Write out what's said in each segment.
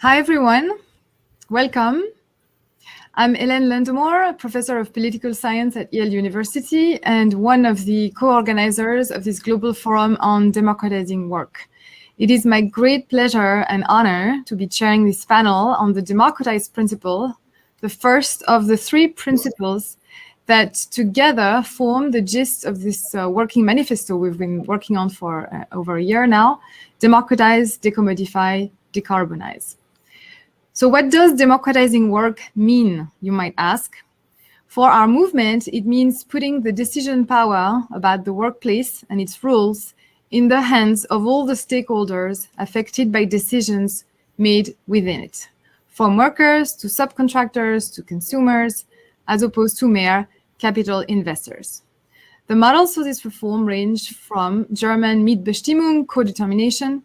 Hi, everyone. Welcome. I'm Helene Landemore, professor of political science at Yale University and one of the co-organizers of this global forum on democratizing work. It is my great pleasure and honor to be chairing this panel on the democratized principle, the first of the three principles that together form the gist of this working manifesto we've been working on for over a year now: democratize, decommodify, decarbonize. So what does democratizing work mean, you might ask? For our movement, it means putting the decision power about the workplace and its rules in the hands of all the stakeholders affected by decisions made within it, from workers to subcontractors to consumers, as opposed to mere capital investors. The models for this reform range from German Mitbestimmung, co-determination,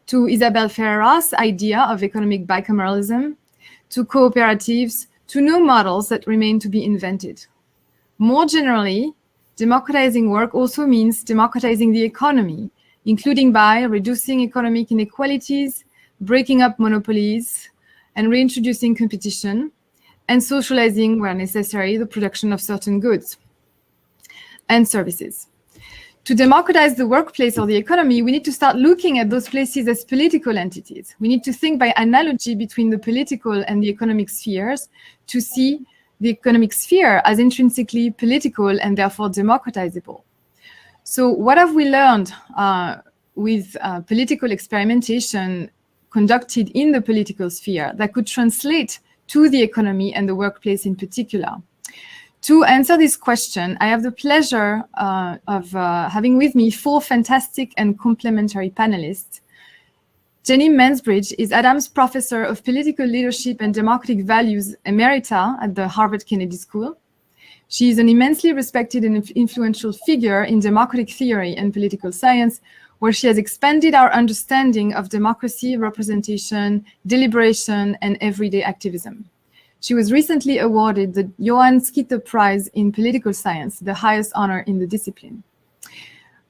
to Isabel Ferreira's idea of economic bicameralism, to cooperatives, to new models that remain to be invented. More generally, democratizing work also means democratizing the economy, including by reducing economic inequalities, breaking up monopolies, and reintroducing competition, and socializing, where necessary, the production of certain goods and services. To democratize the workplace or the economy, we need to start looking at those places as political entities. We need to think by analogy between the political and the economic spheres to see the economic sphere as intrinsically political and therefore democratizable. So what have we learned with political experimentation conducted in the political sphere that could translate to the economy and the workplace in particular? To answer this question, I have the pleasure of having with me four fantastic and complementary panelists. Jenny Mansbridge is Adams Professor of Political Leadership and Democratic Values Emerita at the Harvard Kennedy School. She is an immensely respected and influential figure in democratic theory and political science, where she has expanded our understanding of democracy, representation, deliberation, and everyday activism. She was recently awarded the Johan Skytte Prize in Political Science, the highest honor in the discipline.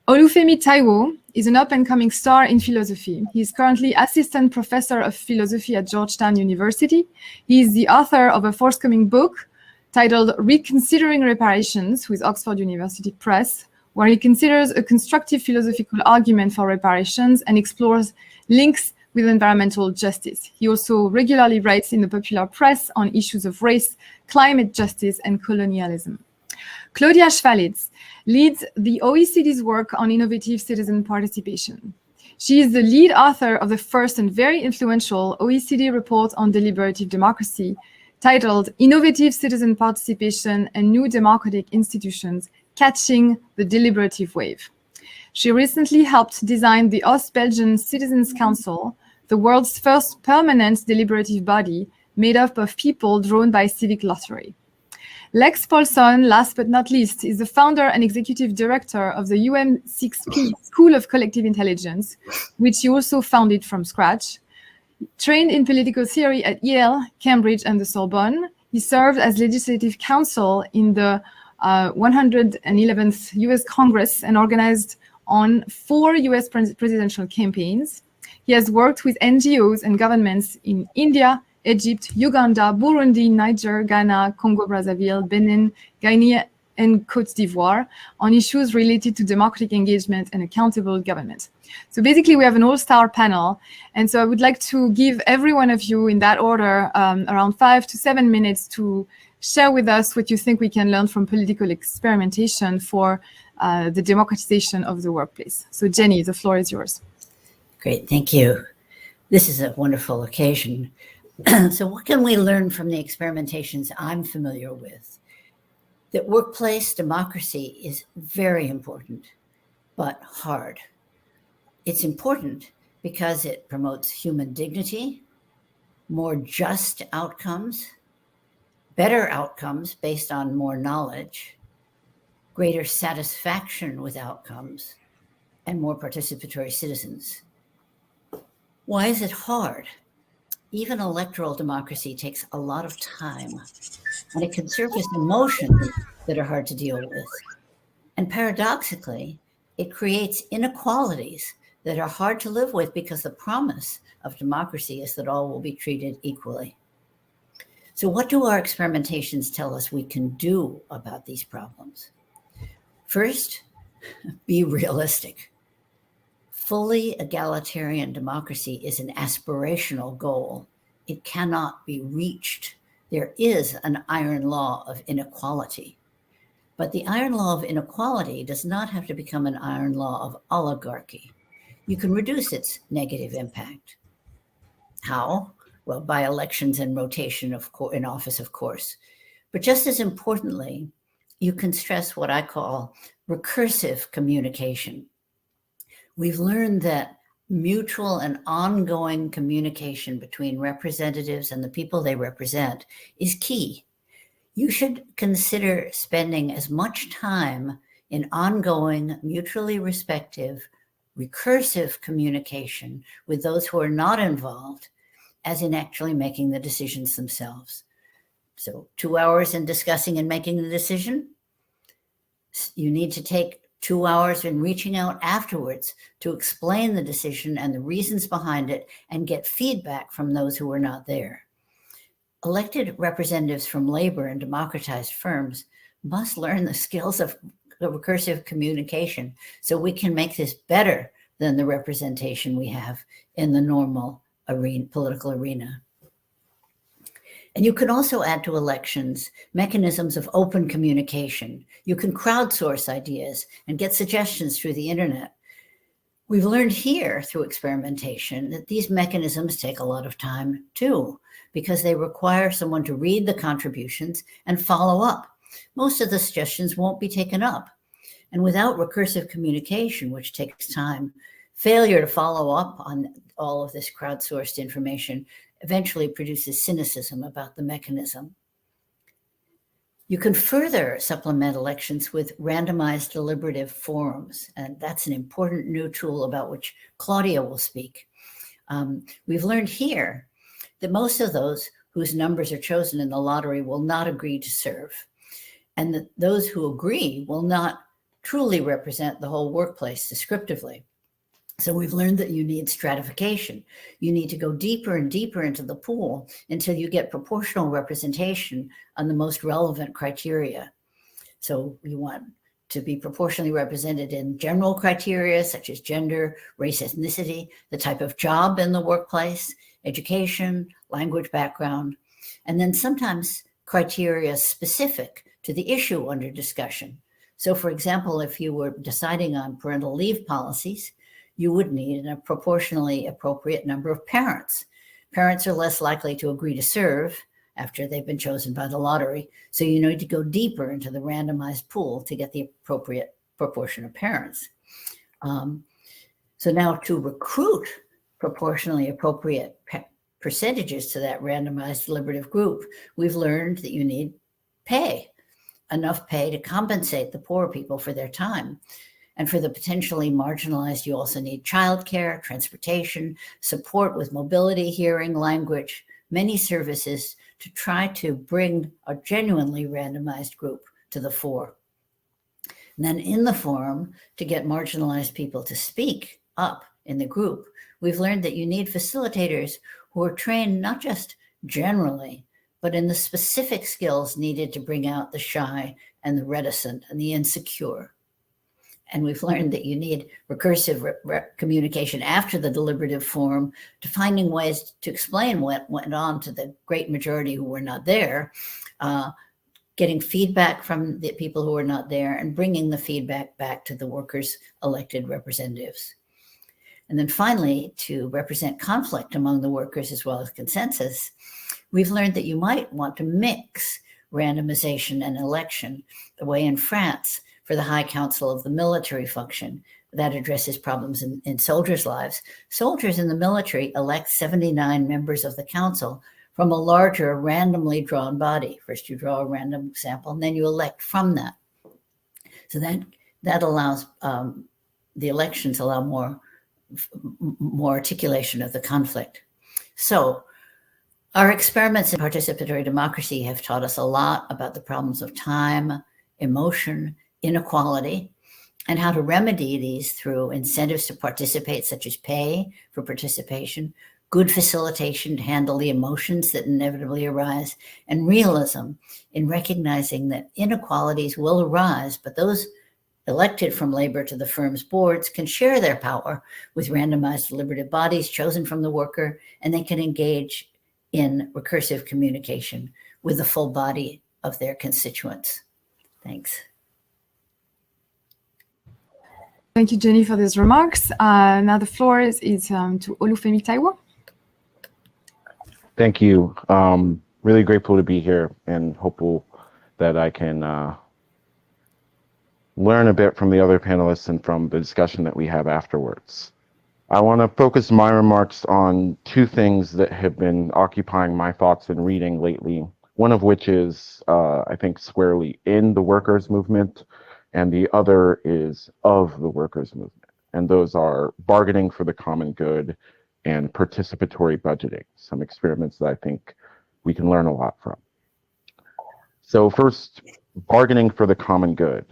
Olufemi Taiwo is an up-and-coming star in philosophy. He is currently assistant professor of philosophy at Georgetown University. He is the author of a forthcoming book titled Reconsidering Reparations with Oxford University Press, where he considers a constructive philosophical argument for reparations and explores links with environmental justice. He also regularly writes in the popular press on issues of race, climate justice, and colonialism. Claudia Chwalisz leads the OECD's work on innovative citizen participation. She is the lead author of the first and very influential OECD report on deliberative democracy, titled Innovative Citizen Participation and New Democratic Institutions, Catching the Deliberative Wave. She recently helped design the Oost-Belgian Citizens Council, the world's first permanent deliberative body made up of people drawn by civic lottery. Lex Paulson, last but not least, is the founder and executive director of the UM6P School of Collective Intelligence, which he also founded from scratch. Trained in political theory at Yale, Cambridge, and the Sorbonne, he served as legislative counsel in the 111th US Congress and organized on 4 US presidential campaigns. He has worked with NGOs and governments in India, Egypt, Uganda, Burundi, Niger, Ghana, Congo-Brazzaville, Benin, Guinea, and Côte d'Ivoire on issues related to democratic engagement and accountable government. So basically, we have an all-star panel. And so I would like to give every one of you in that order around 5 to 7 minutes to share with us what you think we can learn from political experimentation for the democratization of the workplace. So Jenny, the floor is yours. Great, thank you. This is a wonderful occasion. So what can we learn from the experimentations I'm familiar with? That workplace democracy is very important, but hard. It's important because it promotes human dignity, more just outcomes, better outcomes based on more knowledge, greater satisfaction with outcomes, and more participatory citizens. Why is it hard? Even electoral democracy takes a lot of time, and it can surface emotions that are hard to deal with. And paradoxically, it creates inequalities that are hard to live with because the promise of democracy is that all will be treated equally. So what do our experimentations tell us we can do about these problems? First, be realistic. Fully egalitarian democracy is an aspirational goal. It cannot be reached. There is an iron law of inequality. But the iron law of inequality does not have to become an iron law of oligarchy. You can reduce its negative impact. How? Well, by elections and rotation in office, of course. But just as importantly, you can stress what I call recursive communication. We've learned that mutual and ongoing communication between representatives and the people they represent is key. You should consider spending as much time in ongoing, mutually respective, recursive communication with those who are not involved as in actually making the decisions themselves. So 2 hours in discussing and making the decision, you need to take 2 hours in reaching out afterwards to explain the decision and the reasons behind it and get feedback from those who were not there. Elected representatives from labor and democratized firms must learn the skills of recursive communication so we can make this better than the representation we have in the normal political arena. And you can also add to elections mechanisms of open communication. You can crowdsource ideas and get suggestions through the internet. We've learned here through experimentation that these mechanisms take a lot of time too, because they require someone to read the contributions and follow up. Most of the suggestions won't be taken up. And without recursive communication, which takes time, failure to follow up on all of this crowdsourced information eventually produces cynicism about the mechanism. You can further supplement elections with randomized deliberative forums, and that's an important new tool about which Claudia will speak. We've learned here that most of those whose numbers are chosen in the lottery will not agree to serve, and that those who agree will not truly represent the whole workplace descriptively. So we've learned that you need stratification. You need to go deeper and deeper into the pool until you get proportional representation on the most relevant criteria. So you want to be proportionally represented in general criteria such as gender, race, ethnicity, the type of job in the workplace, education, language background, and then sometimes criteria specific to the issue under discussion. So for example, if you were deciding on parental leave policies, you would need a proportionally appropriate number of parents. Parents are less likely to agree to serve after they've been chosen by the lottery, so you need to go deeper into the randomized pool to get the appropriate proportion of parents. So now to recruit proportionally appropriate percentages to that randomized deliberative group, we've learned that you need enough pay to compensate the poor people for their time. And for the potentially marginalized, you also need childcare, transportation, support with mobility, hearing, language, many services to try to bring a genuinely randomized group to the fore. And then in the forum, to get marginalized people to speak up in the group, we've learned that you need facilitators who are trained not just generally, but in the specific skills needed to bring out the shy and the reticent and the insecure. And we've learned that you need recursive communication after the deliberative forum to finding ways to explain what went on to the great majority who were not there, getting feedback from the people who were not there, and bringing the feedback back to the workers' elected representatives. And then finally, to represent conflict among the workers as well as consensus, we've learned that you might want to mix randomization and election, the way in France for the High Council of the military function that addresses problems in soldiers' lives. Soldiers in the military elect 79 members of the council from a larger randomly drawn body. First you draw a random sample, and then you elect from that. So that allows, the elections allow more articulation of the conflict. So our experiments in participatory democracy have taught us a lot about the problems of time, emotion, inequality, and how to remedy these through incentives to participate, such as pay for participation, good facilitation to handle the emotions that inevitably arise, and realism in recognizing that inequalities will arise, but those elected from labor to the firm's boards can share their power with randomized deliberative bodies chosen from the worker, and they can engage in recursive communication with the full body of their constituents. Thanks. Thank you, Jenny, for these remarks. Now the floor is to Olufemi Taiwo. Thank you. Really grateful to be here and hopeful that I can learn a bit from the other panelists and from the discussion that we have afterwards. I want to focus my remarks on two things that have been occupying my thoughts and reading lately, one of which is, I think, squarely in the workers' movement, and the other is of the workers' movement. And those are bargaining for the common good and participatory budgeting, some experiments that I think we can learn a lot from. So first, bargaining for the common good.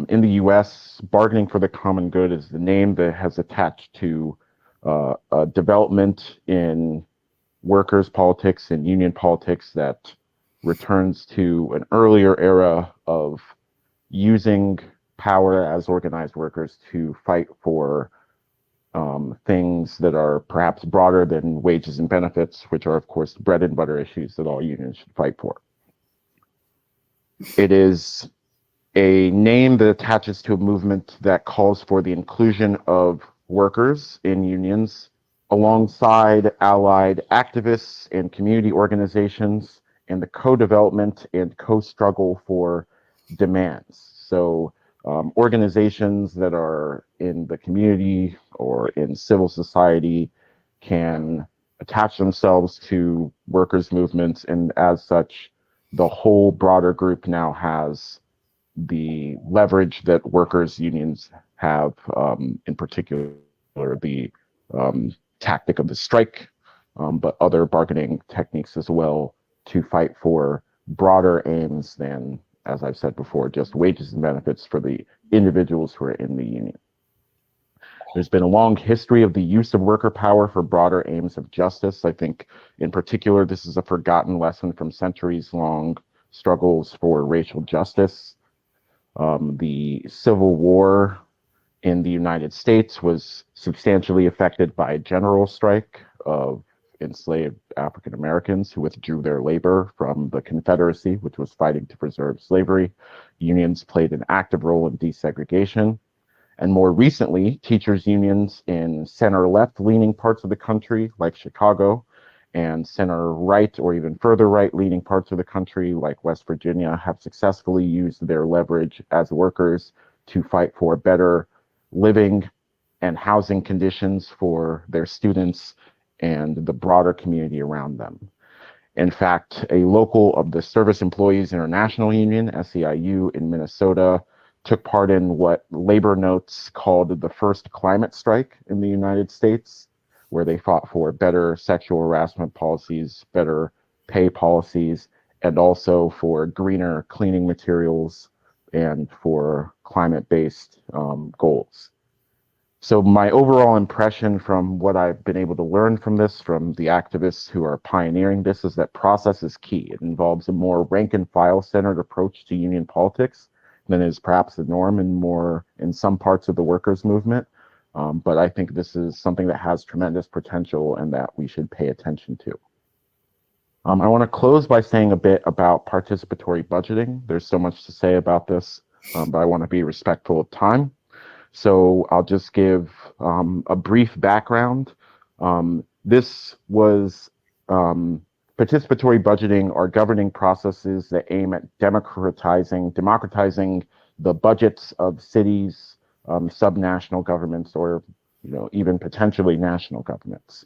In the US, bargaining for the common good is the name that has attached to a development in workers' politics and union politics that returns to an earlier era of using power as organized workers to fight for things that are perhaps broader than wages and benefits, which are, of course, bread and butter issues that all unions should fight for. It is a name that attaches to a movement that calls for the inclusion of workers in unions alongside allied activists and community organizations and the co-development and co-struggle for demands. So organizations that are in the community or in civil society can attach themselves to workers' movements, and as such, the whole broader group now has the leverage that workers' unions have, in particular the tactic of the strike, but other bargaining techniques as well, to fight for broader aims than, as I've said before, just wages and benefits for the individuals who are in the union. There's been a long history of the use of worker power for broader aims of justice. I think, in particular, this is a forgotten lesson from centuries-long struggles for racial justice. The Civil War in the United States was substantially affected by a general strike of enslaved African Americans who withdrew their labor from the Confederacy, which was fighting to preserve slavery. Unions played an active role in desegregation. And more recently, teachers' unions in center-left leaning parts of the country, like Chicago, and center-right or even further right-leaning parts of the country, like West Virginia, have successfully used their leverage as workers to fight for better living and housing conditions for their students and the broader community around them. In fact, a local of the Service Employees International Union, SEIU, in Minnesota, took part in what labor notes called the first climate strike in the United States, where they fought for better sexual harassment policies, better pay policies, and also for greener cleaning materials and for climate-based goals. So my overall impression from what I've been able to learn from this, from the activists who are pioneering this, is that process is key. It involves a more rank and file centered approach to union politics than is perhaps the norm in some parts of the workers' movement. But I think this is something that has tremendous potential and that we should pay attention to. I want to close by saying a bit about participatory budgeting. There's so much to say about this, but I want to be respectful of time. So I'll just give a brief background. This was participatory budgeting are governing processes that aim at democratizing the budgets of cities, subnational governments, or even potentially national governments.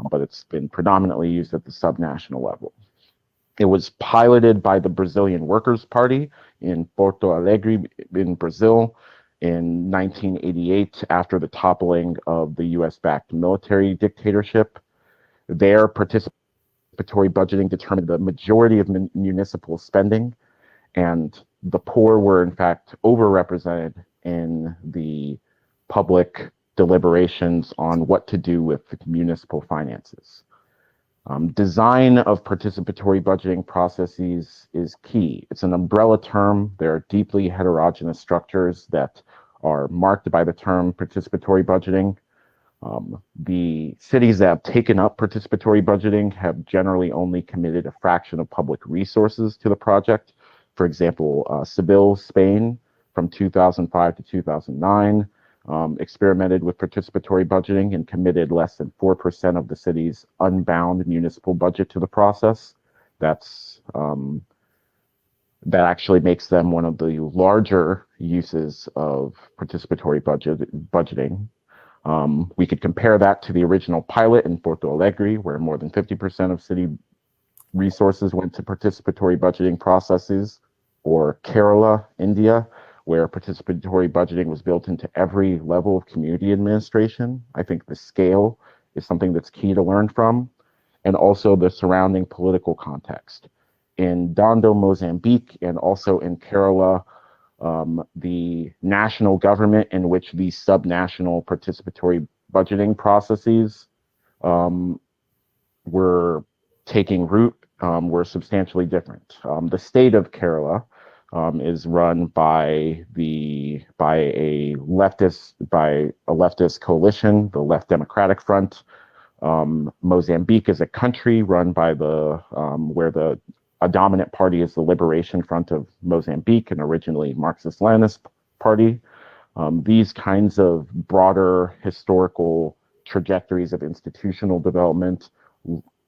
But it's been predominantly used at the subnational level. It was piloted by the Brazilian Workers' Party in Porto Alegre in Brazil in 1988 after the toppling of the US-backed military dictatorship. Their participatory budgeting determined the majority of municipal spending, and the poor were in fact overrepresented in the public deliberations on what to do with the municipal finances. Design of participatory budgeting processes is key. It's an umbrella term. There are deeply heterogeneous structures that are marked by the term participatory budgeting. The cities that have taken up participatory budgeting have generally only committed a fraction of public resources to the project. For example, Seville, Spain, from 2005 to 2009, experimented with participatory budgeting and committed less than 4% of the city's unbound municipal budget to the process. That actually makes them one of the larger uses of participatory budgeting. We could compare that to the original pilot in Porto Alegre, where more than 50% of city resources went to participatory budgeting processes, or Kerala, India, where participatory budgeting was built into every level of community administration. I think the scale is something that's key to learn from, and also the surrounding political context. In Dando, Mozambique, and also in Kerala, the national government in which these subnational participatory budgeting processes were taking root were substantially different. The state of Kerala is run by a leftist coalition, the Left Democratic Front. Mozambique is a country run by where a dominant party is the Liberation Front of Mozambique, an originally Marxist-Leninist party. These kinds of broader historical trajectories of institutional development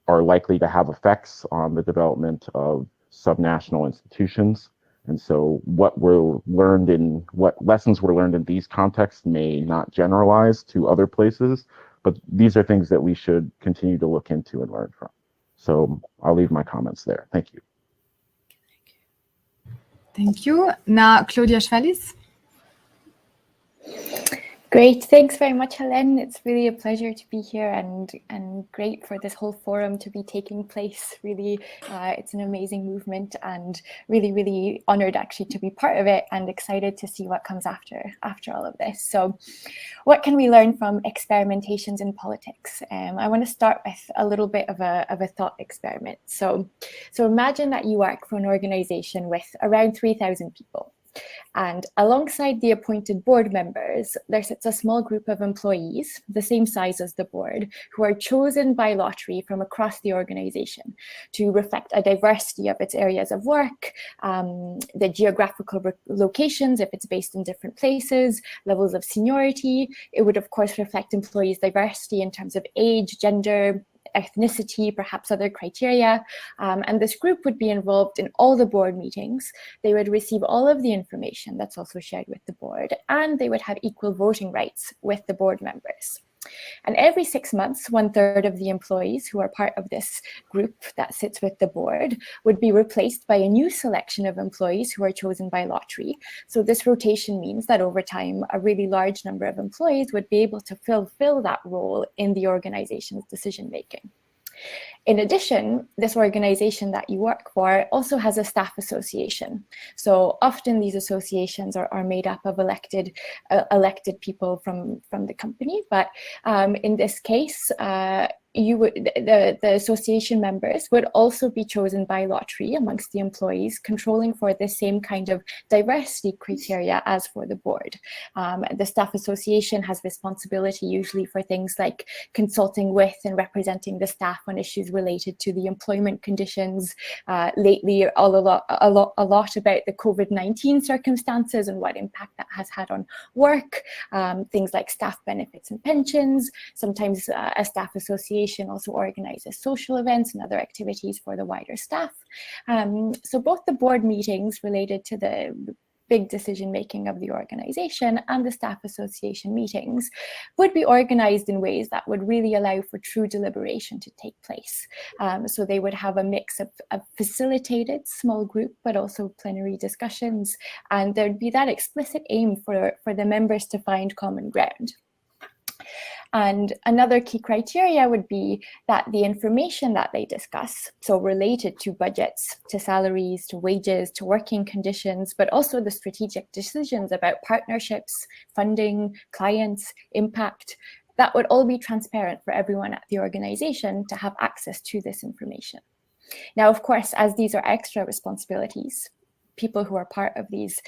are likely to have effects on the development of subnational institutions. And so what lessons were learned in these contexts may not generalize to other places, but these are things that we should continue to look into and learn from. So I'll leave my comments there. Thank you. Thank you. Now, Claudia Chwalisz. Great, thanks very much, Helene. It's really a pleasure to be here and great for this whole forum to be taking place. Really, it's an amazing movement and really honored actually to be part of it and excited to see what comes after all of this. So what can we learn from experimentations in politics? I want to start with a little bit of a thought experiment. So imagine that you work for an organization with around 3,000 people. And alongside the appointed board members, there sits a small group of employees, the same size as the board, who are chosen by lottery from across the organization to reflect a diversity of its areas of work, the geographical locations, if it's based in different places, levels of seniority. It would, of course, reflect employees' diversity in terms of age, gender, ethnicity, perhaps other criteria, and this group would be involved in all the board meetings. They would receive all of the information that's also shared with the board, and they would have equal voting rights with the board members. And every 6 months, 1/3 of the employees who are part of this group that sits with the board would be replaced by a new selection of employees who are chosen by lottery. So this rotation means that over time, a really large number of employees would be able to fulfill that role in the organization's decision-making. In addition, this organization that you work for also has a staff association. So often these associations are made up of elected people from the company, but in this case, the association members would also be chosen by lottery amongst the employees, controlling for the same kind of diversity criteria as for the board. The staff association has responsibility usually for things like consulting with and representing the staff on issues related to the employment conditions. Lately, a lot about the COVID-19 circumstances and what impact that has had on work. Things like staff benefits and pensions. Sometimes a staff association also organizes social events and other activities for the wider staff. So both the board meetings related to the big decision-making of the organization and the staff association meetings would be organized in ways that would really allow for true deliberation to take place. So they would have a mix of facilitated small group, but also plenary discussions. And there'd be that explicit aim for the members to find common ground. And another key criteria would be that the information that they discuss, so related to budgets, to salaries, to wages, to working conditions, but also the strategic decisions about partnerships, funding, clients, impact, that would all be transparent for everyone at the organization to have access to this information. Now, of course, as these are extra responsibilities, people who are part of these,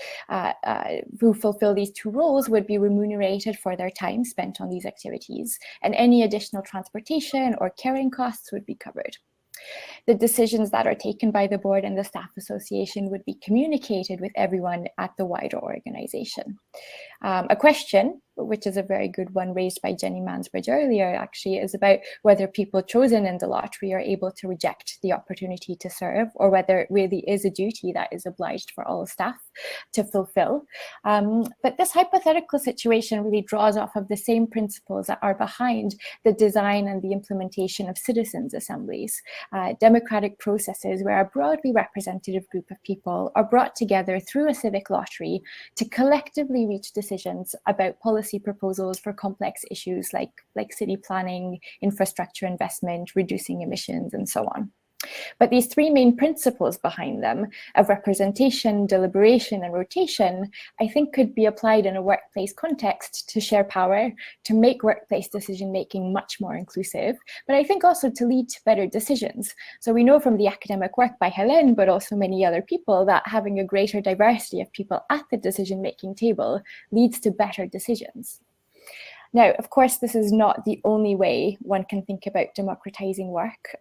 who fulfill these two roles would be remunerated for their time spent on these activities, and any additional transportation or carrying costs would be covered. The decisions that are taken by the board and the staff association would be communicated with everyone at the wider organization. A question, which is a very good one raised by Jenny Mansbridge earlier, actually, is about whether people chosen in the lottery are able to reject the opportunity to serve, or whether it really is a duty that is obliged for all staff to fulfill. But this hypothetical situation really draws off of the same principles that are behind the design and the implementation of citizens' assemblies, democratic processes where a broadly representative group of people are brought together through a civic lottery to collectively reach decisions about policy proposals for complex issues like city planning, infrastructure investment, reducing emissions, and so on. But these three main principles behind them of representation, deliberation, and rotation, I think could be applied in a workplace context to share power, to make workplace decision-making much more inclusive, but I think also to lead to better decisions. So we know from the academic work by Helene, but also many other people, that having a greater diversity of people at the decision-making table leads to better decisions. Now, of course, this is not the only way one can think about democratizing work.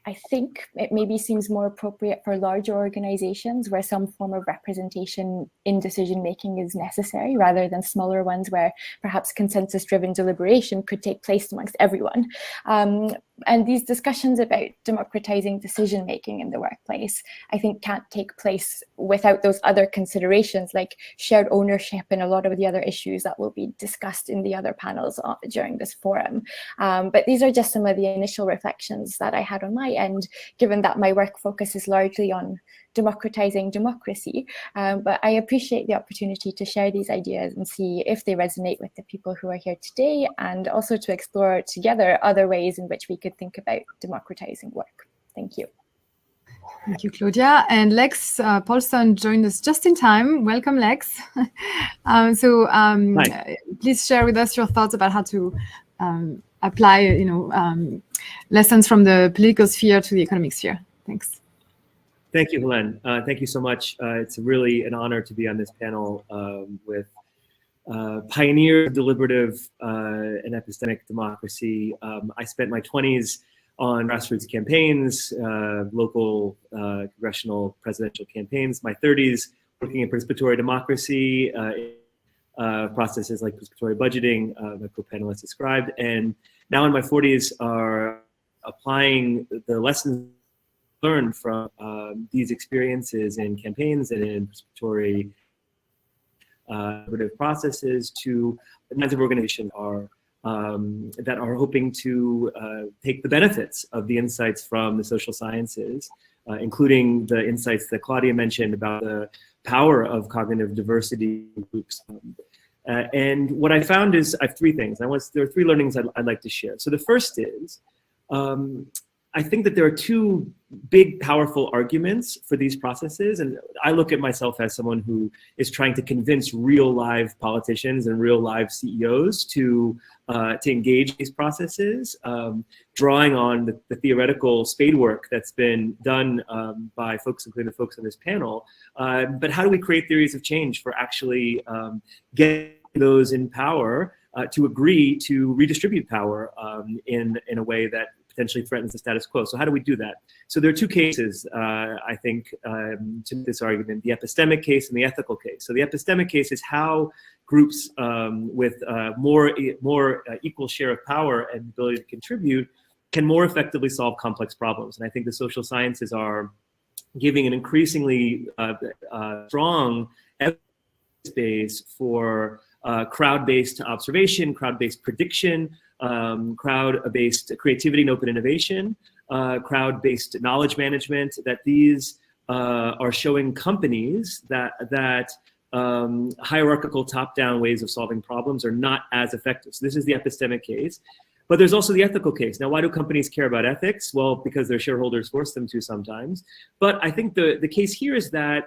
I think it maybe seems more appropriate for larger organizations where some form of representation in decision-making is necessary, rather than smaller ones where perhaps consensus-driven deliberation could take place amongst everyone. And these discussions about democratizing decision-making in the workplace, I think, can't take place without those other considerations like shared ownership and a lot of the other issues that will be discussed in the other panels during this forum. But these are just some of the initial reflections that I had on my end, given that my work focuses largely on democratizing democracy. But I appreciate the opportunity to share these ideas and see if they resonate with the people who are here today, and also to explore together other ways in which we could think about democratizing work. Thank you. Thank you, Claudia. And Lex Paulson joined us just in time. Welcome, Lex. Please share with us your thoughts about how to apply, lessons from the political sphere to the economic sphere. Thanks. Thank you, Helene. Thank you so much. It's really an honor to be on this panel with pioneer deliberative and epistemic democracy. I spent my 20s on grassroots campaigns, local congressional presidential campaigns. My 30s working in participatory democracy, processes like participatory budgeting, my co-panelists described. And now in my 40s are applying the lessons learned from these experiences in campaigns and in participatory processes to the kinds of organizations that are hoping to take the benefits of the insights from the social sciences, including the insights that Claudia mentioned about the power of cognitive diversity groups. And what I found is, I have three things. There are three learnings I'd like to share. So the first is, I think that there are two big, powerful arguments for these processes. And I look at myself as someone who is trying to convince real live politicians and real live CEOs to engage these processes, drawing on the theoretical spade work that's been done by folks, including the folks on this panel. But how do we create theories of change for actually getting those in power to agree to redistribute power in a way that potentially threatens the status quo? So how do we do that? So there are two cases, I think, to this argument, the epistemic case and the ethical case. So the epistemic case is how groups with more equal share of power and ability to contribute can more effectively solve complex problems. And I think the social sciences are giving an increasingly strong evidence base for crowd-based observation, crowd-based prediction, crowd-based creativity and open innovation, crowd-based knowledge management, that these are showing companies that hierarchical top-down ways of solving problems are not as effective. So this is the epistemic case. But there's also the ethical case. Now, why do companies care about ethics? Well, because their shareholders force them to sometimes. But I think the case here is that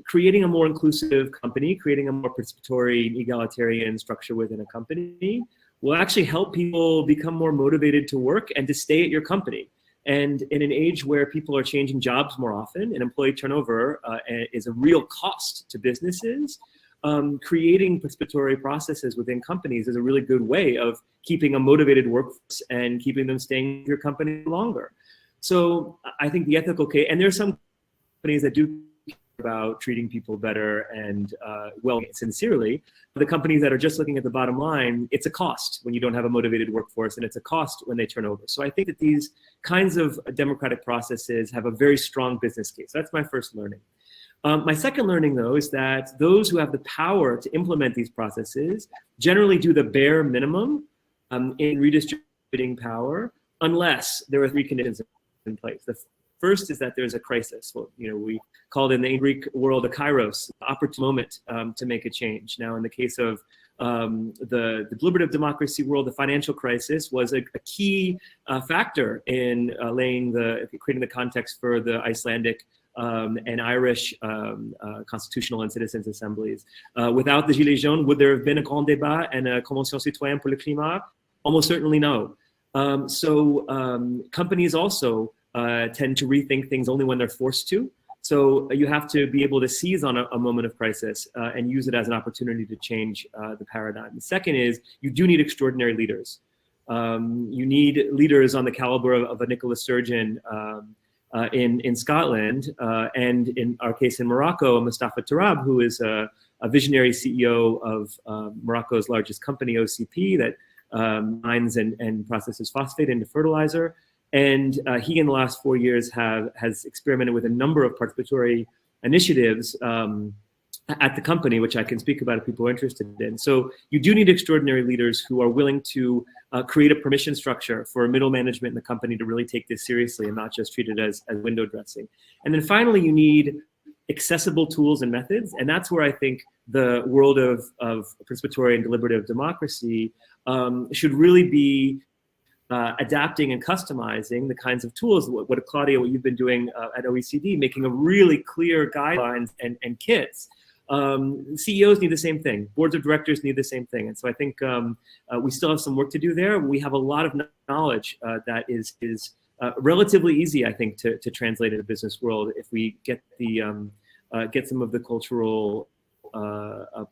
creating a more inclusive company, creating a more participatory and egalitarian structure within a company will actually help people become more motivated to work and to stay at your company. And in an age where people are changing jobs more often and employee turnover is a real cost to businesses, creating participatory processes within companies is a really good way of keeping a motivated workforce and keeping them staying with your company longer. So I think the ethical case, and there's some companies that do care about treating people better and well, sincerely. The companies that are just looking at the bottom line, it's a cost when you don't have a motivated workforce, and it's a cost when they turn over. So I think that these kinds of democratic processes have a very strong business case. That's my first learning. My second learning, though, is that those who have the power to implement these processes generally do the bare minimum in redistributing power, unless there are three conditions in place. The first is that there's a crisis. Well, we called in the Greek world a kairos, opportune moment to make a change. Now, in the case of the deliberative democracy world, the financial crisis was a key factor in creating the context for the Icelandic and Irish constitutional and citizens' assemblies. Without the Gilets jaunes, would there have been a grand débat and a convention citoyenne pour le climat? Almost certainly no. Companies also tend to rethink things only when they're forced to. So you have to be able to seize on a moment of crisis and use it as an opportunity to change the paradigm. The second is you do need extraordinary leaders. You need leaders on the caliber of a Nicholas Sturgeon in Scotland, and in our case in Morocco, Mustafa Tarab, who is a visionary CEO of Morocco's largest company, OCP, that mines and processes phosphate into fertilizer. And he, in the last 4 years, has experimented with a number of participatory initiatives at the company, which I can speak about if people are interested in. So you do need extraordinary leaders who are willing to create a permission structure for middle management in the company to really take this seriously and not just treat it as window dressing. And then finally, you need accessible tools and methods. And that's where I think the world of participatory and deliberative democracy should really be adapting and customizing the kinds of tools, what Claudia, what you've been doing at OECD, making a really clear guidelines and kits. CEOs need the same thing. Boards of directors need the same thing. And so I think we still have some work to do there. We have a lot of knowledge that is relatively easy, I think, to translate in the business world if we get some of the cultural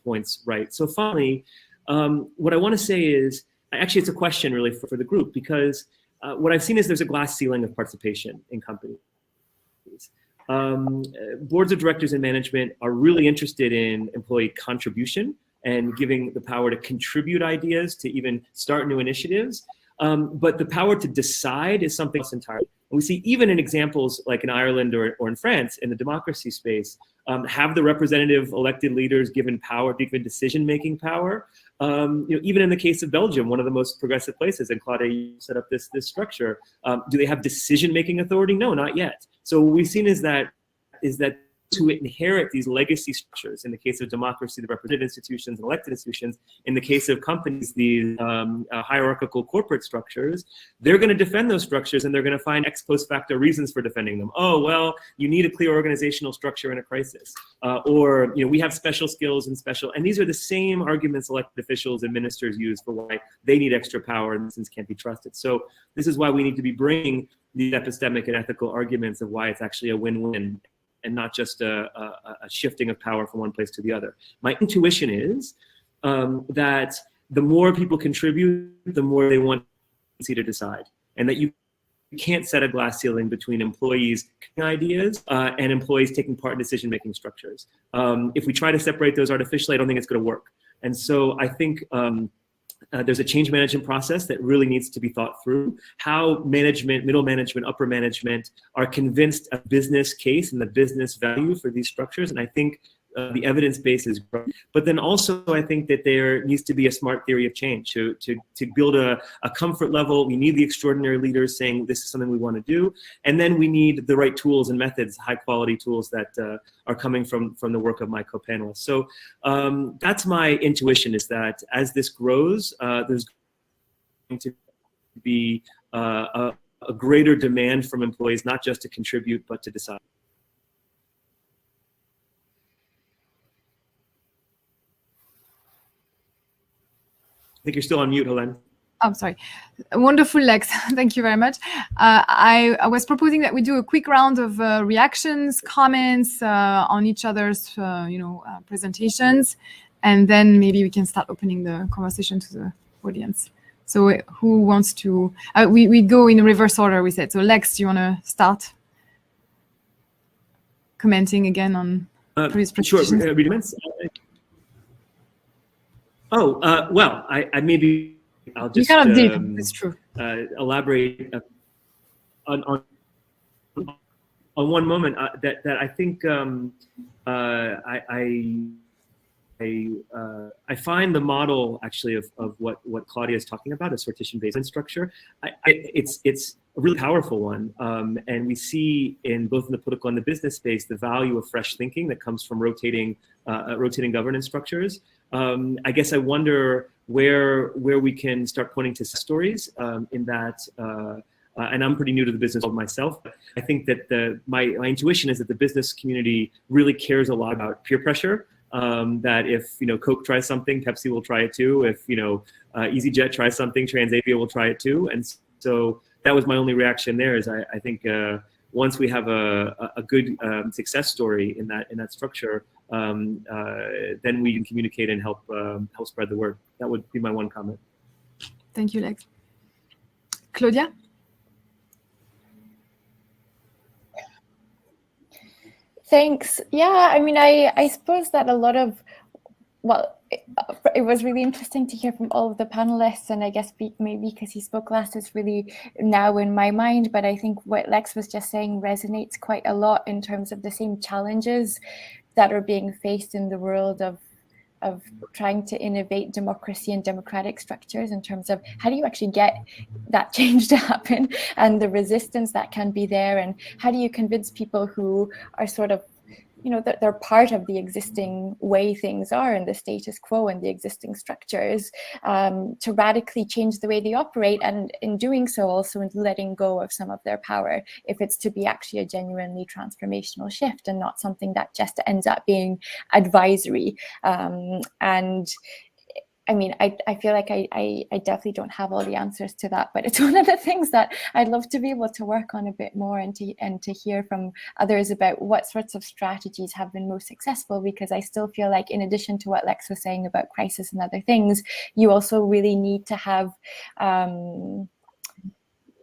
points right. So finally, what I want to say is, actually, it's a question really for the group, because what I've seen is there's a glass ceiling of participation in companies. Boards of directors and management are really interested in employee contribution and giving the power to contribute ideas, to even start new initiatives. But the power to decide is something else entirely. And we see even in examples like in Ireland or in France in the democracy space, have the representative elected leaders given power, given decision-making power. Even in the case of Belgium, one of the most progressive places, and Claudia, you set up this structure. Do they have decision-making authority? No, not yet. So what we've seen is that to inherit these legacy structures, in the case of democracy, the representative institutions and elected institutions, in the case of companies, these hierarchical corporate structures, they're going to defend those structures and they're going to find ex post facto reasons for defending them. Oh, well, you need a clear organizational structure in a crisis. Or we have special skills and these are the same arguments elected officials and ministers use for why they need extra power and since can't be trusted. So this is why we need to be bringing these epistemic and ethical arguments of why it's actually a win-win, and not just a shifting of power from one place to the other. My intuition is that the more people contribute, the more they want to decide, and that you can't set a glass ceiling between employees' ideas and employees taking part in decision-making structures. If we try to separate those artificially, I don't think it's going to work. And so I think there's a change management process that really needs to be thought through. How management, middle management, upper management are convinced of business case and the business value for these structures. And I think the evidence base is growing. But then also, I think that there needs to be a smart theory of change to build a comfort level. We need the extraordinary leaders saying this is something we want to do, and then we need the right tools and methods, high quality tools that are coming from the work of my co-panelists. So that's my intuition, is that as this grows, there's going to be a greater demand from employees, not just to contribute, but to decide. I think you're still on mute, Helene. I'm sorry. Wonderful, Lex. Thank you very much. I was proposing that we do a quick round of reactions, comments on each other's, presentations, and then maybe we can start opening the conversation to the audience. So who wants to? We go in reverse order, we said. So Lex, do you want to start commenting again on previous presentations? Sure. Rudiments. Well, I maybe I'll just you kind of did. That's true. Elaborate on one moment that I think I find the model actually of what Claudia is talking about, a sortition-based structure. It's a really powerful one, and we see in both in the political and the business space the value of fresh thinking that comes from rotating governance structures. I guess I wonder where we can start pointing to stories in that. And I'm pretty new to the business world myself, but I think that my intuition is that the business community really cares a lot about peer pressure. That if Coke tries something, Pepsi will try it too. If EasyJet tries something, Transavia will try it too. And so that was my only reaction there. Is I think once we have a good success story in that structure, then we can communicate and help spread the word. That would be my one comment. Thank you, Lex. Claudia? Thanks. Yeah, I mean, I suppose that a lot of, it was really interesting to hear from all of the panelists, and I guess maybe because he spoke last, it's really now in my mind, but I think what Lex was just saying resonates quite a lot in terms of the same challenges that are being faced in the world of trying to innovate democracy and democratic structures, in terms of how do you actually get that change to happen, and the resistance that can be there, and how do you convince people who are sort of, that they're part of the existing way things are and the status quo and the existing structures, to radically change the way they operate, and in doing so also in letting go of some of their power, if it's to be actually a genuinely transformational shift and not something that just ends up being advisory. And I mean, I feel like I definitely don't have all the answers to that, but it's one of the things that I'd love to be able to work on a bit more, and to hear from others about what sorts of strategies have been most successful, because I still feel like, in addition to what Lex was saying about crisis and other things, you also really need to have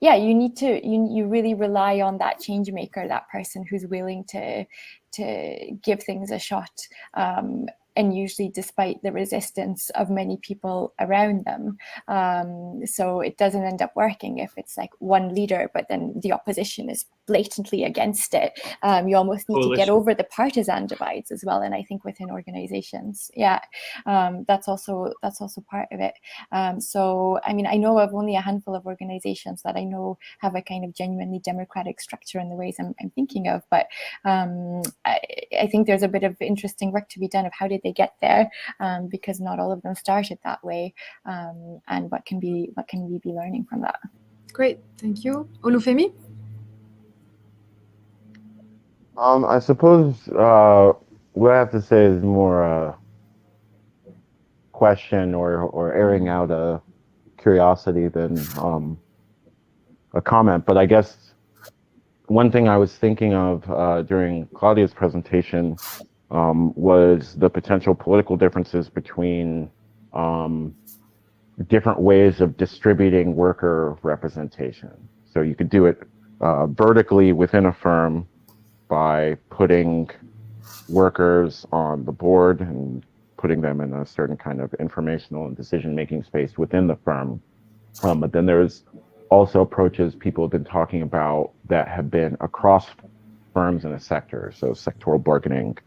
you really rely on that change maker, that person who's willing to give things a shot, and usually despite the resistance of many people around them. So it doesn't end up working if it's like one leader, but then the opposition is blatantly against it. You almost need to get over the partisan divides as well. And I think within organizations, that's also part of it. So, I mean, I know of only a handful of organizations that I know have a kind of genuinely democratic structure in the ways I'm thinking of, but I think there's a bit of interesting work to be done of how did they get there, because not all of them started that way, and what can we be learning from that? Great, thank you. Olufemi? I suppose what I have to say is more a question or airing out a curiosity than a comment. But I guess one thing I was thinking of during Claudia's presentation was the potential political differences between different ways of distributing worker representation. So you could do it vertically within a firm by putting workers on the board and putting them in a certain kind of informational and decision-making space within the firm. But then there's also approaches people have been talking about that have been across firms in a sector, so sectoral bargaining,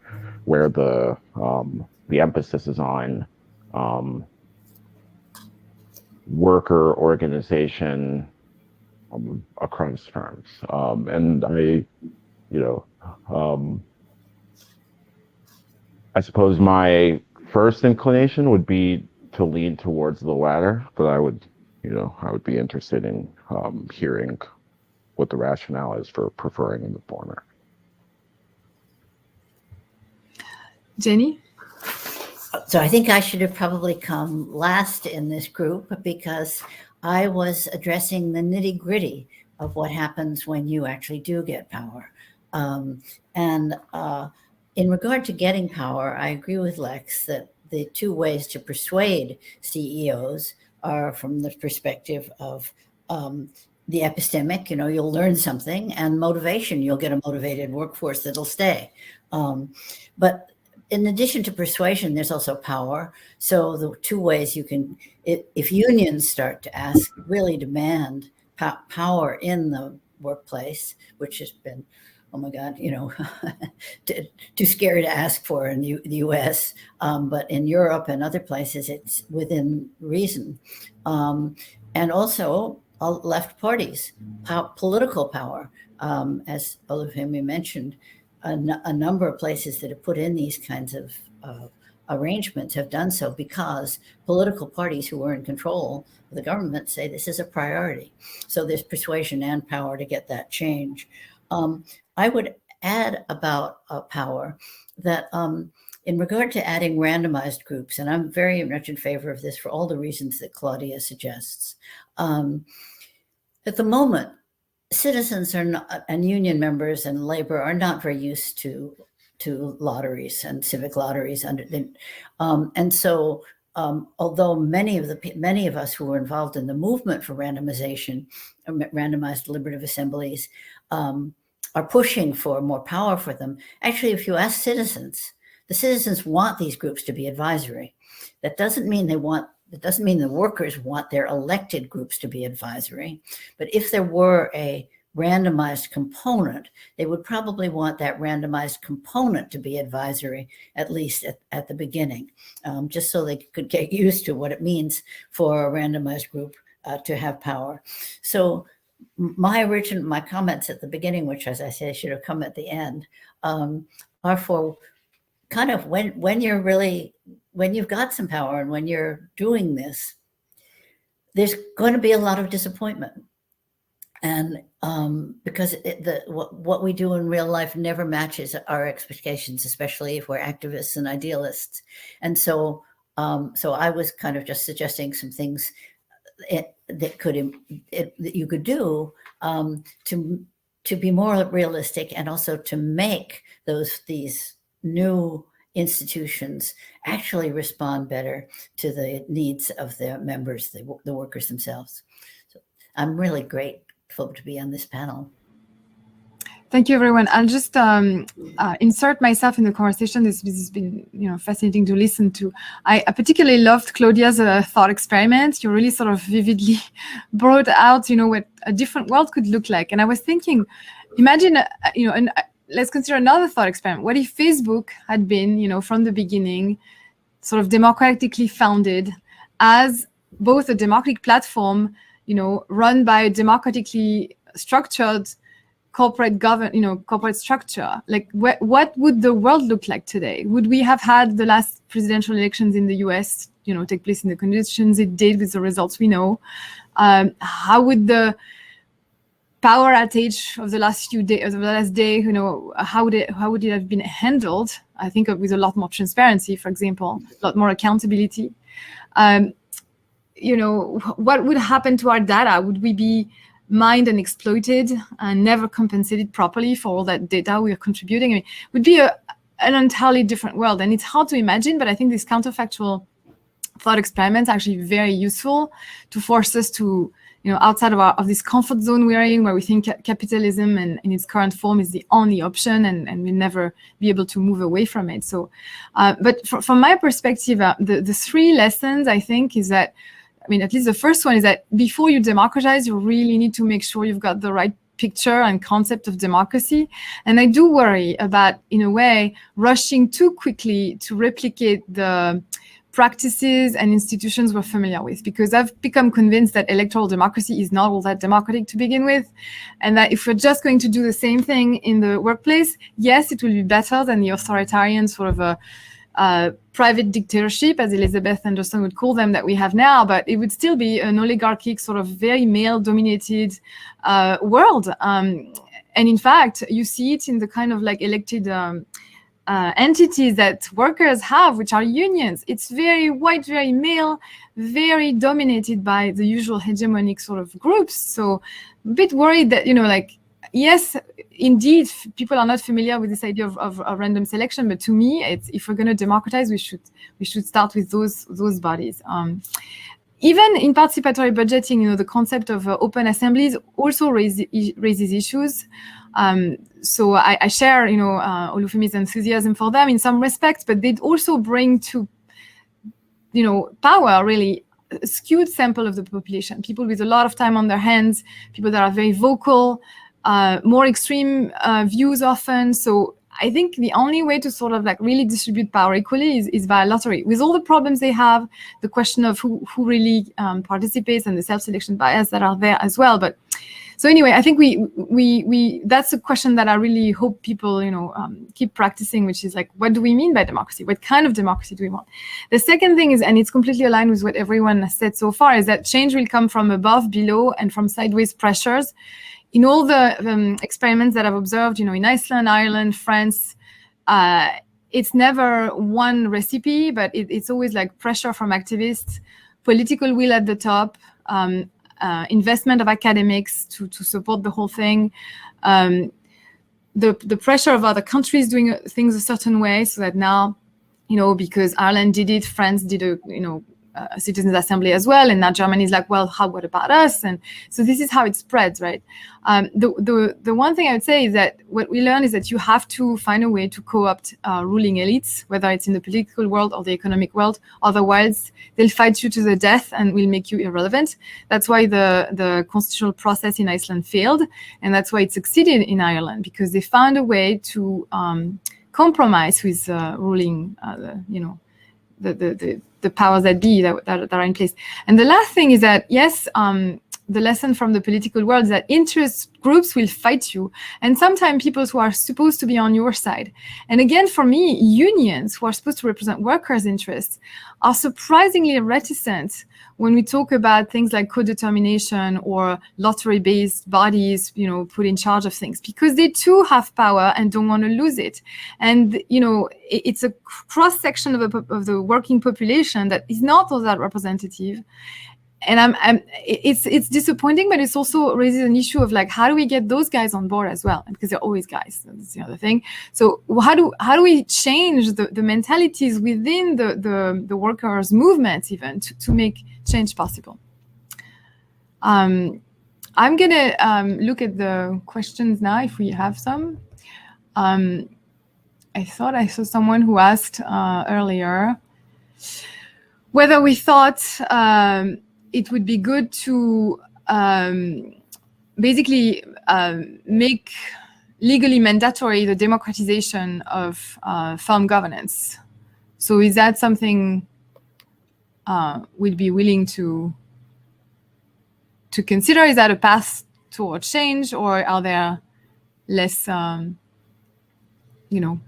where the emphasis is on worker organization across firms. And I suppose my first inclination would be to lean towards the latter, but I would be interested in hearing what the rationale is for preferring in the former. Jenny? So I think I should have probably come last in this group because I was addressing the nitty-gritty of what happens when you actually do get power. In regard to getting power, I agree with Lex that the two ways to persuade CEOs are from the perspective of the epistemic, you'll learn something, and motivation, you'll get a motivated workforce that'll stay. But in addition to persuasion, there's also power. So the two ways you can, if unions start to really demand power in the workplace, which has been, oh my God, too scary to ask for in the US, but in Europe and other places, it's within reason. And also left parties, political power, as Olufemi mentioned. A number of places that have put in these kinds of arrangements have done so because political parties who are in control of the government say this is a priority. So there's persuasion and power to get that change. I would add about power that in regard to adding randomized groups, and I'm very much in favor of this for all the reasons that Claudia suggests. At the moment, citizens are not, and union members and labor are not very used to lotteries and civic lotteries. And so, although many of us who were involved in the movement for randomization, randomized deliberative assemblies, are pushing for more power for them. Actually, if you ask citizens, the citizens want these groups to be advisory. That doesn't mean the workers want their elected groups to be advisory. But if there were a randomized component, they would probably want that randomized component to be advisory, at least at the beginning, just so they could get used to what it means for a randomized group to have power. So my comments at the beginning, which, as I say, should have come at the end, are for kind of when you've got some power and when you're doing this, there's going to be a lot of disappointment. And because what we do in real life never matches our expectations, especially if we're activists and idealists. And so I was kind of just suggesting some things that you could do to be more realistic and also to make these new institutions actually respond better to the needs of their members, the workers themselves. So I'm really grateful to be on this panel. Thank you, everyone. I'll just insert myself in the conversation. This has been, fascinating to listen to. I particularly loved Claudia's thought experiment. You really sort of vividly brought out, what a different world could look like. And I was thinking, imagine, and let's consider another thought experiment. What if Facebook had been, from the beginning, sort of democratically founded as both a democratic platform, run by a democratically structured corporate corporate structure? Like, what would the world look like today? Would we have had the last presidential elections in the US, take place in the conditions it did with the results we know? How would the power outage of the last few days, of the last day, how would it have been handled? I think with a lot more transparency, for example, a lot more accountability. What would happen to our data? Would we be mined and exploited and never compensated properly for all that data we are contributing? It would be an entirely different world. And it's hard to imagine, but I think this counterfactual thought experiment is actually very useful to force us to, outside of this comfort zone we're in, where we think capitalism and in its current form is the only option, and we'll never be able to move away from it. So, but from my perspective, the three lessons, I think, is that, at least the first one is that before you democratize, you really need to make sure you've got the right picture and concept of democracy. And I do worry about, in a way, rushing too quickly to replicate the practices and institutions we're familiar with, because I've become convinced that electoral democracy is not all that democratic to begin with, and that if we're just going to do the same thing in the workplace, yes, it will be better than the authoritarian sort of a private dictatorship, as Elizabeth Anderson would call them, that we have now, but it would still be an oligarchic, sort of very male-dominated world. And in fact, you see it in the kind of like elected entities that workers have, which are unions. It's very white, very male, very dominated by the usual hegemonic sort of groups. So I'm a bit worried that, like, yes, indeed, people are not familiar with this idea of random selection, but to me, it's, if we're going to democratize, we should start with those bodies. Even in participatory budgeting, the concept of open assemblies also raises issues. So I share, Olufemi's enthusiasm for them in some respects, but they also bring to, power really a skewed sample of the population, people with a lot of time on their hands, people that are very vocal, more extreme views often. So I think the only way to sort of like really distribute power equally is via lottery, with all the problems they have, the question of who really participates and the self-selection bias that are there as well. But so anyway, I think we that's a question that I really hope people, keep practicing, which is like, what do we mean by democracy? What kind of democracy do we want? The second thing is, and it's completely aligned with what everyone has said so far, is that change will come from above, below, and from sideways pressures. In all the experiments that I've observed, in Iceland, Ireland, France, it's never one recipe, but it's always like pressure from activists, political will at the top, investment of academics to support the whole thing, the pressure of other countries doing things a certain way, so that now, because Ireland did it, France did a citizens assembly as well, and now Germany is like, well, what about us? And so this is how it spreads, right? The one thing I would say is that what we learn is that you have to find a way to co-opt ruling elites, whether it's in the political world or the economic world. Otherwise, they'll fight you to the death and will make you irrelevant. That's why the constitutional process in Iceland failed, and that's why it succeeded in Ireland, because they found a way to compromise with ruling, the powers that be that are in place. And the last thing is that, yes, the lesson from the political world is that interest groups will fight you, and sometimes people who are supposed to be on your side. And again, for me, unions who are supposed to represent workers' interests are surprisingly reticent when we talk about things like co-determination or lottery-based bodies, put in charge of things, because they too have power and don't want to lose it. And, it's a cross-section of the working population that is not all that representative. And it's disappointing, but it's also raises an issue of like, how do we get those guys on board as well? Because they're always guys. That's the other thing. So how do we change the mentalities within the workers' movement even to make change possible? I'm gonna look at the questions now if we have some. I thought I saw someone who asked earlier whether we thought it would be good to basically make legally mandatory the democratization of firm governance. So is that something we'd be willing to consider? Is that a path toward change, or are there less,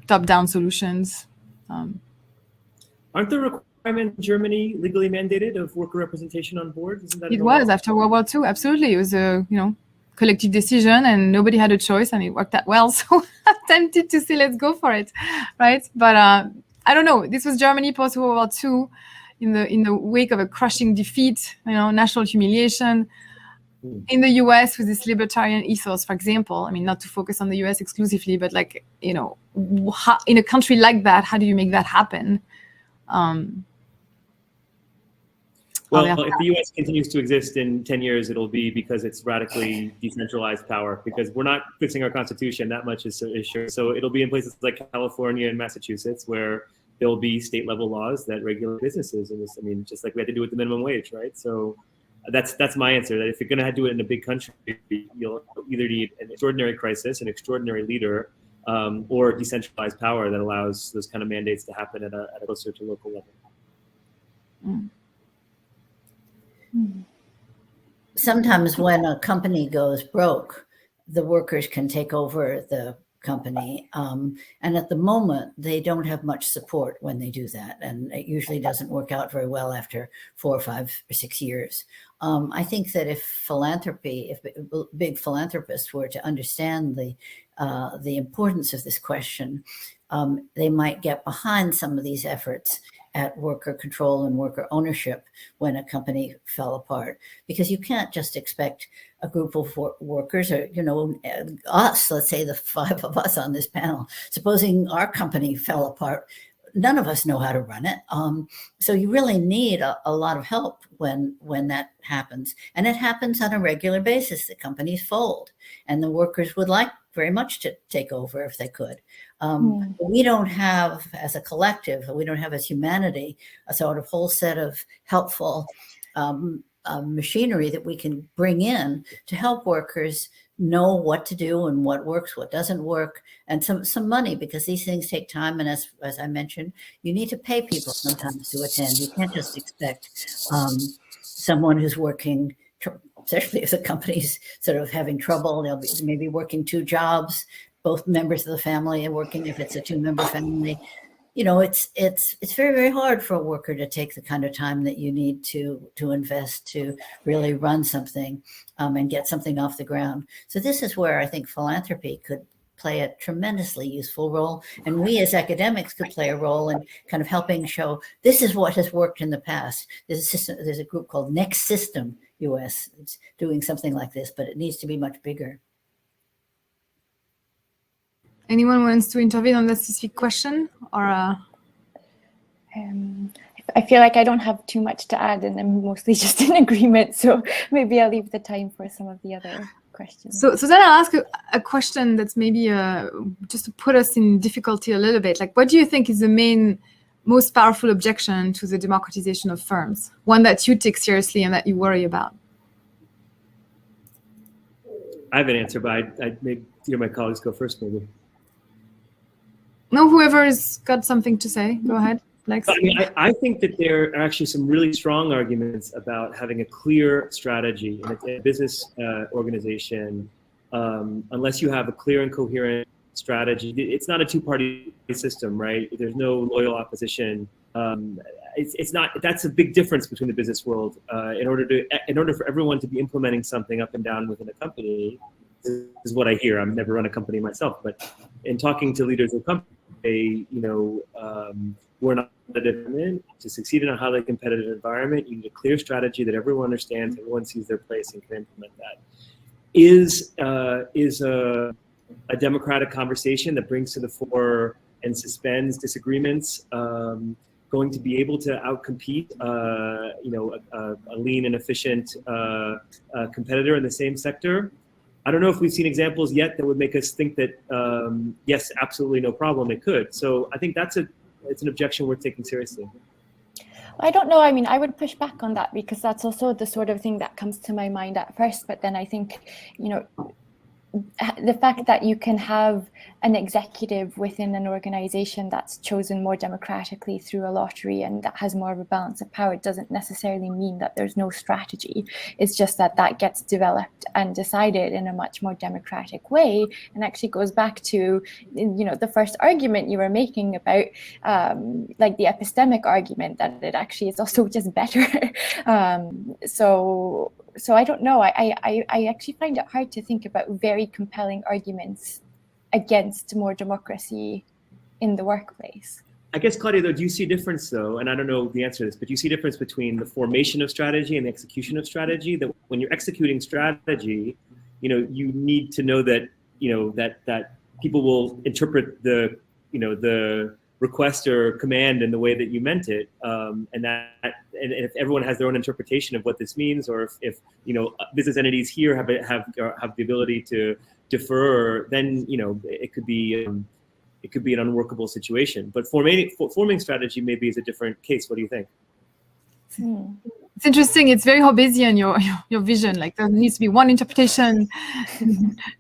top-down solutions? Aren't there requirements in Germany legally mandated of worker representation on board? Isn't that it was after World War II, absolutely. It was a collective decision, and nobody had a choice, and it worked out well. So I'm tempted to say, let's go for it, right? But I don't know. This was Germany post World War II, in the wake of a crushing defeat, national humiliation. In the US, with this libertarian ethos, for example, I mean, not to focus on the US exclusively, but like, in a country like that, how do you make that happen? Well, if the US continues to exist in 10 years, it'll be because it's radically decentralized power, because we're not fixing our constitution, that much is sure. So it'll be in places like California and Massachusetts where there'll be state level laws that regulate businesses. And this, I mean, just like we had to do with the minimum wage, right? So that's my answer. That if you're going to do it in a big country, you'll either need an extraordinary crisis, an extraordinary leader, or decentralized power that allows those kind of mandates to happen at a closer to local level. Sometimes when a company goes broke, the workers can take over the company. And at the moment, they don't have much support when they do that. And it usually doesn't work out very well after 4 or 5 or 6 years. I think that if big philanthropists were to understand the importance of this question, they might get behind some of these efforts at worker control and worker ownership when a company fell apart, because you can't just expect a group of workers, or us, let's say the 5 of us on this panel, supposing our company fell apart, none of us know how to run it. So you really need a lot of help when that happens, and it happens on a regular basis. The companies fold, and the workers would like very much to take over if they could. We don't have, as a collective, we don't have as humanity, a sort of whole set of helpful machinery that we can bring in to help workers know what to do and what works, what doesn't work, and some money, because these things take time. And as I mentioned, you need to pay people sometimes to attend. You can't just expect someone who's working, especially if the company's sort of having trouble, they'll be maybe working 2 jobs, both members of the family are working. If it's a 2-member family, it's very, very hard for a worker to take the kind of time that you need to invest to really run something and get something off the ground. So this is where I think philanthropy could play a tremendously useful role. And we as academics could play a role in kind of helping show this is what has worked in the past. There's a group called Next System US. It's doing something like this, but it needs to be much bigger. Anyone wants to intervene on that specific question? Or I feel like I don't have too much to add, and I'm mostly just in agreement. So maybe I'll leave the time for some of the other questions. So then I'll ask a question that's maybe just to put us in difficulty a little bit. Like, what do you think is the most powerful objection to the democratization of firms? One that you take seriously and that you worry about? I have an answer, but I'd make my colleagues go first, maybe. No, whoever's got something to say, go ahead. I think that there are actually some really strong arguments about having a clear strategy in a business organization. Unless you have a clear and coherent strategy, it's not a 2-party system, right? There's no loyal opposition. It's not. That's a big difference between the business world. In order for everyone to be implementing something up and down within a company, this is what I hear. I've never run a company myself, but in talking to leaders of companies, we're not determined to succeed in a highly competitive environment. You need a clear strategy that everyone understands, everyone sees their place and can implement that. Is a democratic conversation that brings to the fore and suspends disagreements going to be able to outcompete a lean and efficient competitor in the same sector? I don't know if we've seen examples yet that would make us think that, yes, absolutely no problem, it could. So I think it's an objection worth taking seriously. I don't know. I mean, I would push back on that, because that's also the sort of thing that comes to my mind at first. But then I think, the fact that you can have an executive within an organization that's chosen more democratically through a lottery and that has more of a balance of power doesn't necessarily mean that there's no strategy. It's just that gets developed and decided in a much more democratic way, and actually goes back to, the first argument you were making about like the epistemic argument, that it actually is also just better. So I don't know. I actually find it hard to think about very compelling arguments against more democracy in the workplace. I guess, Claudia, though, do you see a difference, though? And I don't know the answer to this, but do you see a difference between the formation of strategy and the execution of strategy? That when you're executing strategy, you need to know that, that people will interpret the request or command in the way that you meant it, and if everyone has their own interpretation of what this means, or if business entities here have the ability to defer, then it could be an unworkable situation. But forming strategy maybe is a different case. What do you think? It's interesting. It's very Hobbesian, your vision. Like there needs to be one interpretation,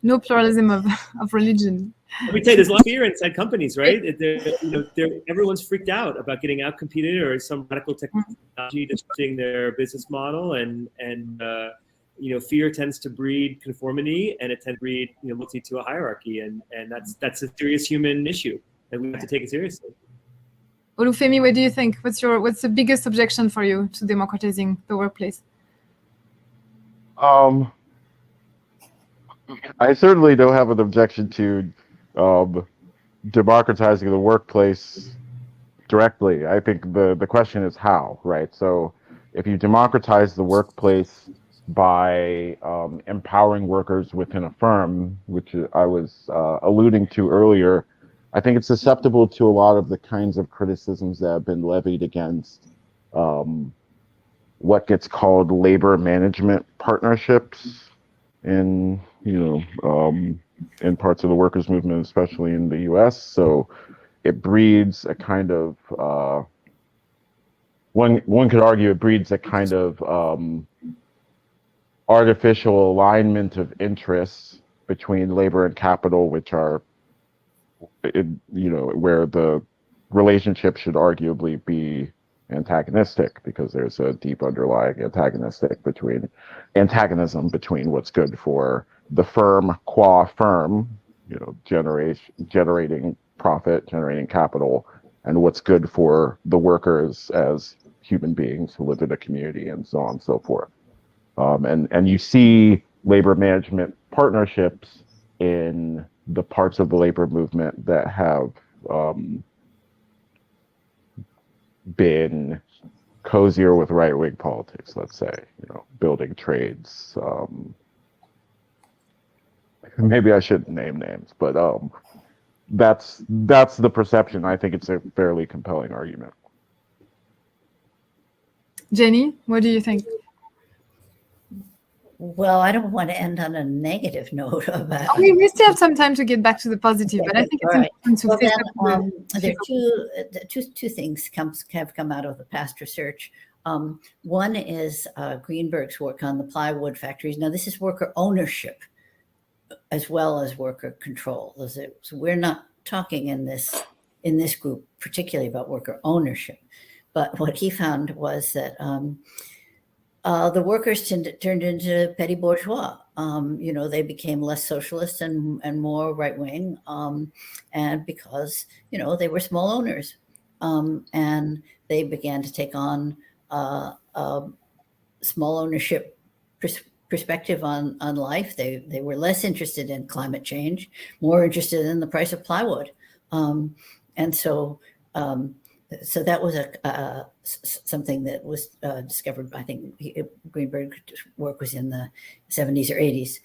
no pluralism of religion. Let me tell you, there's a lot of fear inside companies, right? Everyone's freaked out about getting outcompeted or some radical technology disrupting their business model, and fear tends to breed conformity, and it tends to breed loyalty to a hierarchy, and that's a serious human issue, and we have to take it seriously. Olufemi, what do you think? What's the biggest objection for you to democratizing the workplace? I certainly don't have an objection to democratizing the workplace directly. I think the question is how, right? So if you democratize the workplace by empowering workers within a firm, which I was alluding to earlier, I think it's susceptible to a lot of the kinds of criticisms that have been levied against what gets called labor management partnerships in in parts of the workers' movement, especially in the U.S. So it breeds a kind of one could argue it breeds a kind of artificial alignment of interests between labor and capital, which are where the relationship should arguably be antagonistic, because there's a deep underlying antagonism between what's good for the firm qua firm, generating profit, generating capital, and what's good for the workers as human beings who live in a community, and so on and so forth. And you see labor management partnerships in the parts of the labor movement that have been cozier with right-wing politics, let's say, building trades. Maybe I shouldn't name names, but that's the perception. I think it's a fairly compelling argument. Jenny, what do you think? Well, I don't want to end on a negative note about. We still have some time to get back to the positive, but I think it's important to face up. There are two things have come out of the past research. One is Greenberg's work on the plywood factories. Now, this is worker ownership as well as worker control. So we're not talking in this group particularly about worker ownership, but what he found was that the workers turned into petty bourgeois. They became less socialist and more right wing, and because they were small owners, and they began to take on small ownership perspective on life. They were less interested in climate change, more interested in the price of plywood, and so. So that was something that was discovered. I think Greenberg's work was in the 70s or 80s.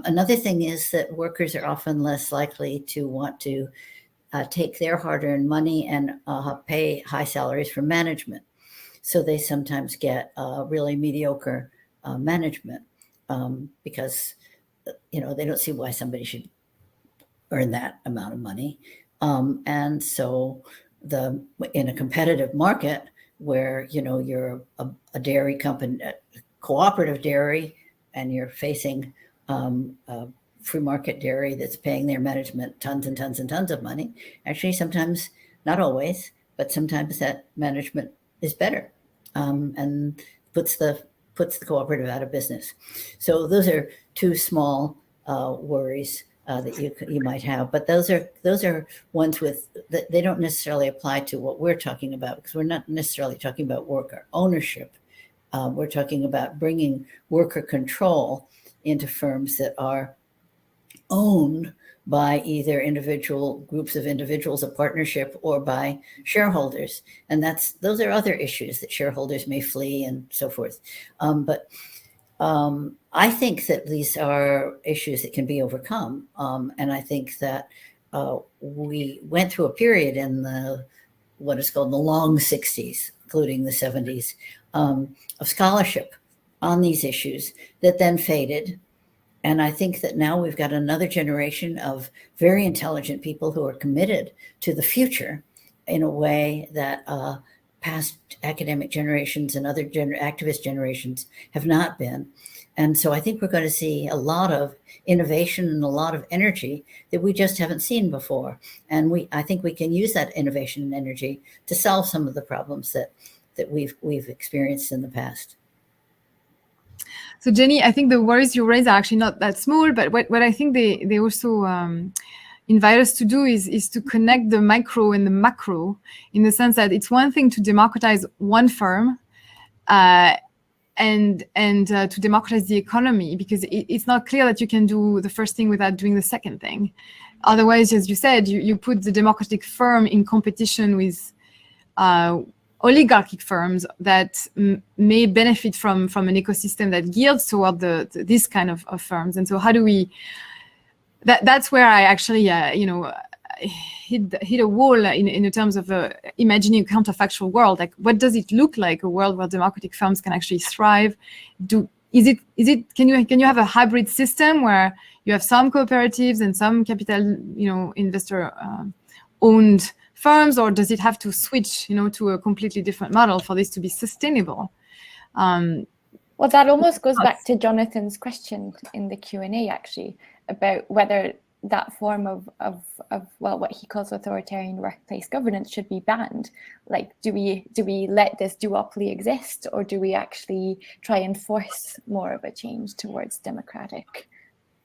Another thing is that workers are often less likely to want to take their hard-earned money and pay high salaries for management. So they sometimes get really mediocre management because they don't see why somebody should earn that amount of money, and so. In a competitive market where you're a dairy company, a cooperative dairy, and you're facing a free market dairy that's paying their management tons and tons and tons of money. Actually, sometimes, not always, but sometimes that management is better, and puts the cooperative out of business. So those are two small worries that you might have, but those are ones that they don't necessarily apply to what we're talking about, because we're not necessarily talking about worker ownership. We're talking about bringing worker control into firms that are owned by either individual groups of individuals, a partnership, or by shareholders, and those are other issues that shareholders may flee and so forth. But I think that these are issues that can be overcome. And I think that we went through a period in what is called the long 60s, including the 70s, of scholarship on these issues that then faded. And I think that now we've got another generation of very intelligent people who are committed to the future in a way that past academic generations and other activist generations have not been. And so I think we're going to see a lot of innovation and a lot of energy that we just haven't seen before. And I think we can use that innovation and energy to solve some of the problems that we've experienced in the past. So Jenny, I think the worries you raise are actually not that small, but what I think they also invite us to do is to connect the micro and the macro, in the sense that it's one thing to democratize one firm and to democratize the economy, because it's not clear that you can do the first thing without doing the second thing. Otherwise, as you said, you put the democratic firm in competition with oligarchic firms that may benefit from an ecosystem that geared toward this kind of firms. And so how do we, that's where I actually, hit a wall in terms of imagining a counterfactual world. Like, what does it look like, a world where democratic firms can actually thrive? Can you have a hybrid system where you have some cooperatives and some capital, investor owned firms, or does it have to switch, to a completely different model for this to be sustainable? Well, that almost goes back to Jonathan's question in the Q&A, actually, about whether that form of what he calls authoritarian workplace governance should be banned. Like, do we let this duopoly exist, or do we actually try and force more of a change towards a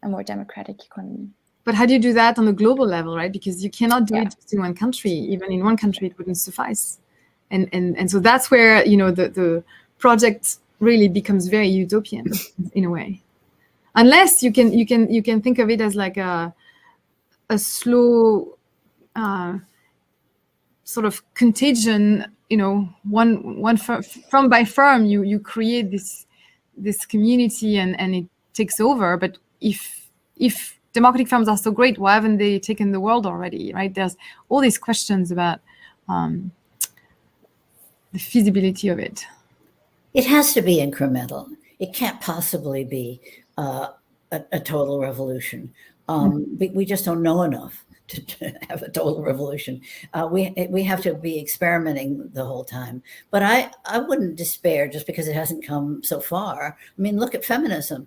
more democratic economy? But how do you do that on a global level, right? Because you cannot do it just in one country. Even in one country, it wouldn't suffice. And so that's where, the project really becomes very utopian in a way. Unless you can think of it as like a slow sort of contagion, one firm by firm, you create this community and it takes over. But if democratic firms are so great, why haven't they taken the world already, right? There's all these questions about the feasibility of it. It has to be incremental. It can't possibly be a total revolution. We just don't know enough to have a total revolution. We have to be experimenting the whole time. But I wouldn't despair just because it hasn't come so far. I mean, look at feminism.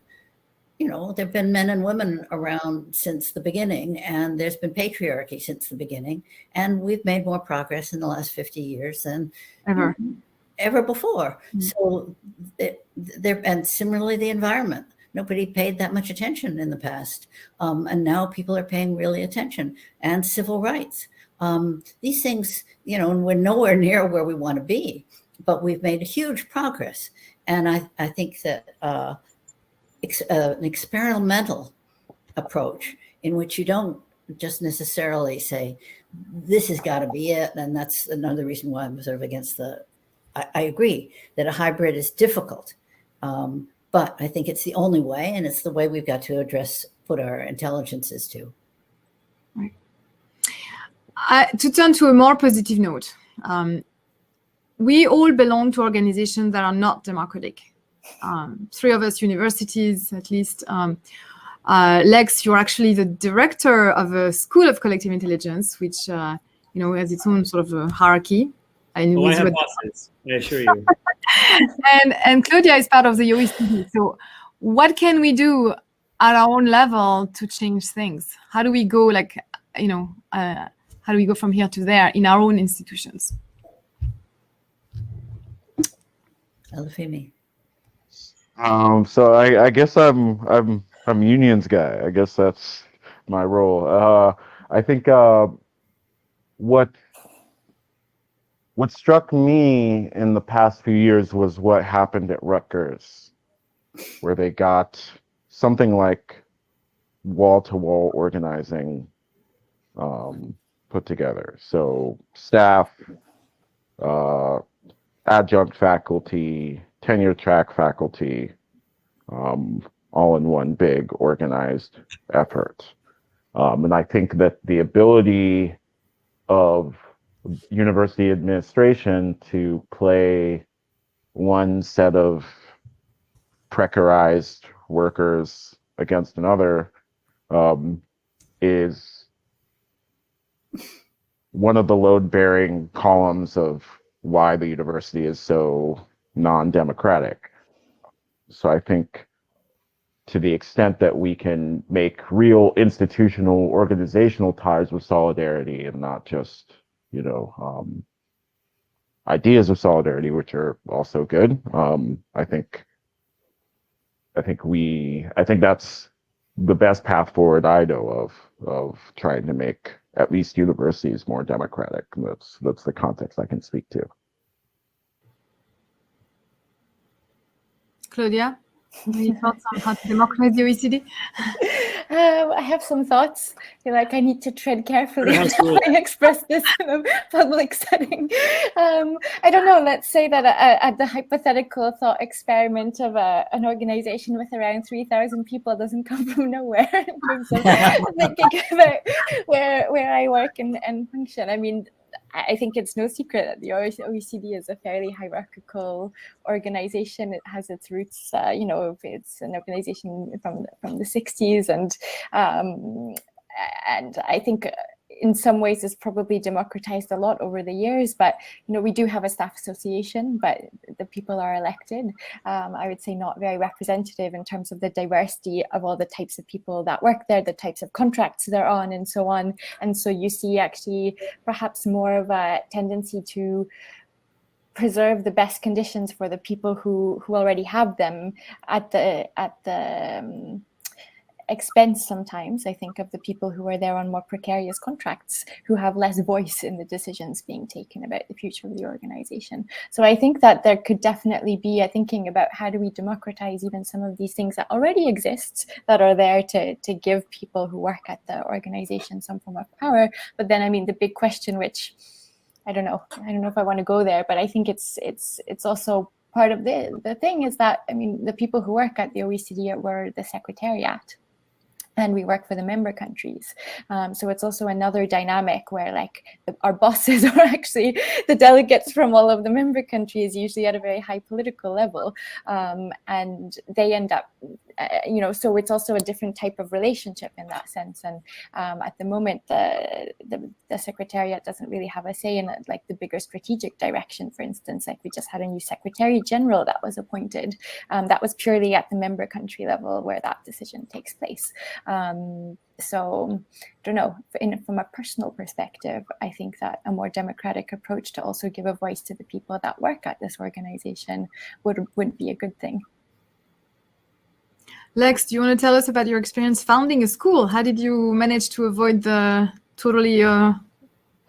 There've been men and women around since the beginning, and there's been patriarchy since the beginning, and we've made more progress in the last 50 years than ever before. So and similarly, the environment. Nobody paid that much attention in the past. And now people are paying really attention, and civil rights. These things, and we're nowhere near where we want to be, but we've made huge progress. And I think that an experimental approach in which you don't just necessarily say, this has got to be it. And that's another reason why I'm sort of against I agree that a hybrid is difficult. But I think it's the only way, and it's the way we've got to put our intelligences to. Right. To turn to a more positive note, we all belong to organizations that are not democratic. 3 of us universities, at least. Lex, you're actually the director of a school of collective intelligence, which has its own sort of a hierarchy. I have bosses, I assure you. and Claudia is part of the OECD. So what can we do at our own level to change things? How do we go how do we go from here to there in our own institutions? Olufemi. So I guess I'm unions guy. I guess that's my role. I think what struck me in the past few years was what happened at Rutgers, where they got something like wall-to-wall organizing put together. So staff, adjunct faculty, tenure track faculty, all in one big organized effort. And I think that the ability of university administration to play one set of precarized workers against another is one of the load-bearing columns of why the university is so non-democratic. So I think to the extent that we can make real institutional, organizational ties with solidarity and not just, ideas of solidarity, which are also good. I think that's the best path forward I know of trying to make at least universities more democratic. That's the context I can speak to. Claudia, any thoughts on how to democratize the OECD? I have some thoughts. I feel like I need to tread carefully how I express this in a public setting. I don't know. Let's say that at the hypothetical thought experiment of an organization with around 3,000 people doesn't come from nowhere in terms of thinking about where I work and function. I mean, I think it's no secret that the OECD is a fairly hierarchical organization. It has its roots, it's an organization from the 60s, and I think in some ways it's probably democratized a lot over the years. But we do have a staff association, but the people are elected. I would say not very representative in terms of the diversity of all the types of people that work there, the types of contracts they're on, and so on. And so you see actually perhaps more of a tendency to preserve the best conditions for the people who already have them at the expense sometimes, I think, of the people who are there on more precarious contracts, who have less voice in the decisions being taken about the future of the organization. So I think that there could definitely be a thinking about how do we democratize even some of these things that already exist, that are there to give people who work at the organization some form of power. But then, I mean, the big question, which I don't know if I want to go there, but I think it's also part of the thing is that, I mean, the people who work at the OECD were the Secretariat, and we work for the member countries. So it's also another dynamic where our bosses are actually the delegates from all of the member countries, usually at a very high political level. And they end up, so it's also a different type of relationship in that sense. And at the moment, the Secretariat doesn't really have a say in the bigger strategic direction. For instance, we just had a new Secretary General that was appointed. That was purely at the member country level where that decision takes place. So I don't know, from a personal perspective, I think that a more democratic approach to also give a voice to the people that work at this organization would be a good thing. Lex, do you want to tell us about your experience founding a school? How did you manage to avoid the totally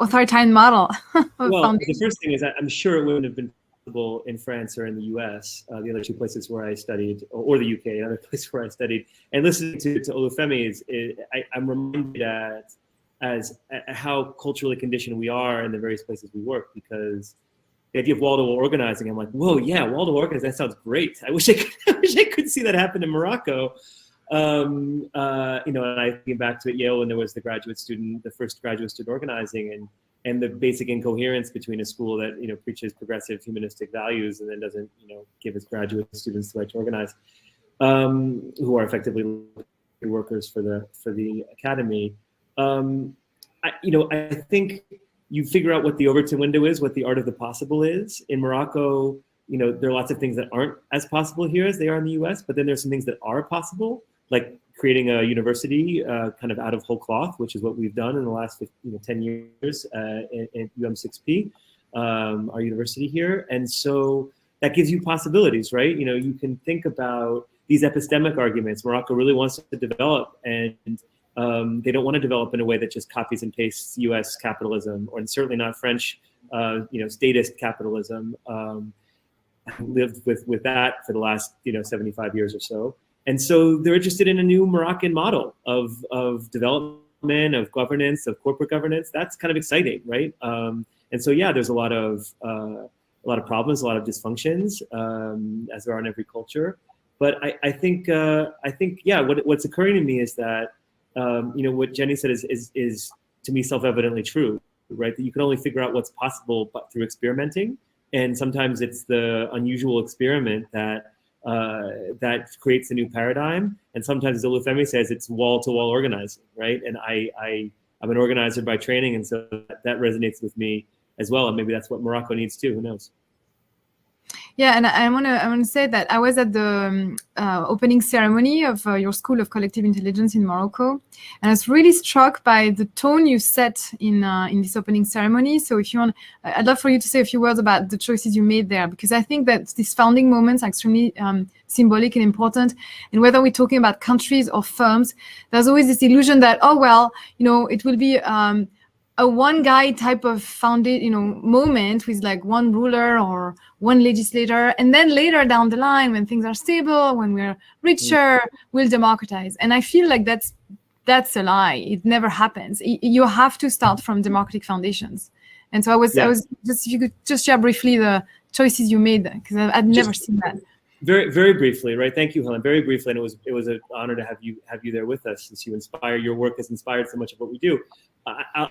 authoritarian model? Well, the first thing is I'm sure it wouldn't have been possible in France or in the US, the other two places where I studied, or the UK, another place where I studied. And listening to Olufemi, I'm reminded as how culturally conditioned we are in the various places we work, because the idea of wall-to-wall organizing, I'm like, whoa, yeah, wall-to-wall organizing, that sounds great. I wish I could see that happen in Morocco. And I came back to Yale when there was the first graduate student organizing, and the basic incoherence between a school that preaches progressive humanistic values and then doesn't give its graduate students the right to organize, who are effectively workers for the academy. I think you figure out what the Overton window is, what the art of the possible is. In Morocco, there are lots of things that aren't as possible here as they are in the US, but then there's some things that are possible, like creating a university kind of out of whole cloth, which is what we've done in the last 10 years at UM6P, our university here. And so that gives you possibilities, right? You can think about these epistemic arguments Morocco really wants to develop, and they don't want to develop in a way that just copies and pastes US capitalism, or certainly not French, statist capitalism. I've lived with that for the last 75 years or so. And so they're interested in a new Moroccan model of development, of governance, of corporate governance. That's kind of exciting, right? And so yeah, there's a lot of problems, a lot of dysfunctions, as there are in every culture. But I think yeah, what's occurring to me is that what Jenny said is to me self-evidently true, right? That you can only figure out what's possible but through experimenting, and sometimes it's the unusual experiment that creates a new paradigm, and sometimes, as Olufemi says, it's wall-to-wall organizing, right? And I'm an organizer by training, and so that resonates with me as well. And maybe that's what Morocco needs too. Who knows? Yeah, and I want to say that I was at the opening ceremony of your School of Collective Intelligence in Morocco, and I was really struck by the tone you set in this opening ceremony. So if you want, I'd love for you to say a few words about the choices you made there, because I think that these founding moments are extremely symbolic and important. And whether we're talking about countries or firms, there's always this illusion that, oh, well, it will be a one guy type of founded, moment with like one ruler or one legislator. And then later down the line, when things are stable, when we're richer, we'll democratize. And I feel like that's a lie. It never happens. You have to start from democratic foundations. And so I was just, if you could just share briefly the choices you made, because I'd never seen that. Very, very briefly, right? Thank you, Helen. Very briefly, and it was an honor to have you there with us, since your work has inspired so much of what we do.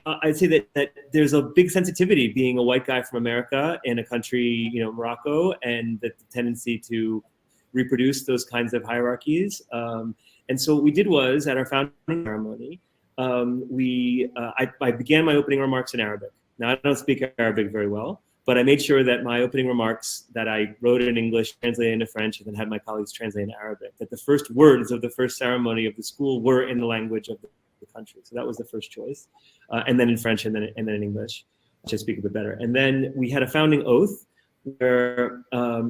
I'd say that there's a big sensitivity being a white guy from America in a country, Morocco, and the tendency to reproduce those kinds of hierarchies. And so what we did was, at our founding ceremony, I began my opening remarks in Arabic. Now, I don't speak Arabic very well, but I made sure that my opening remarks that I wrote in English, translated into French, and then had my colleagues translate in Arabic, that the first words of the first ceremony of the school were in the language of the country. So that was the first choice. And then in French, and then in English, which I speak a bit better. And then we had a founding oath where,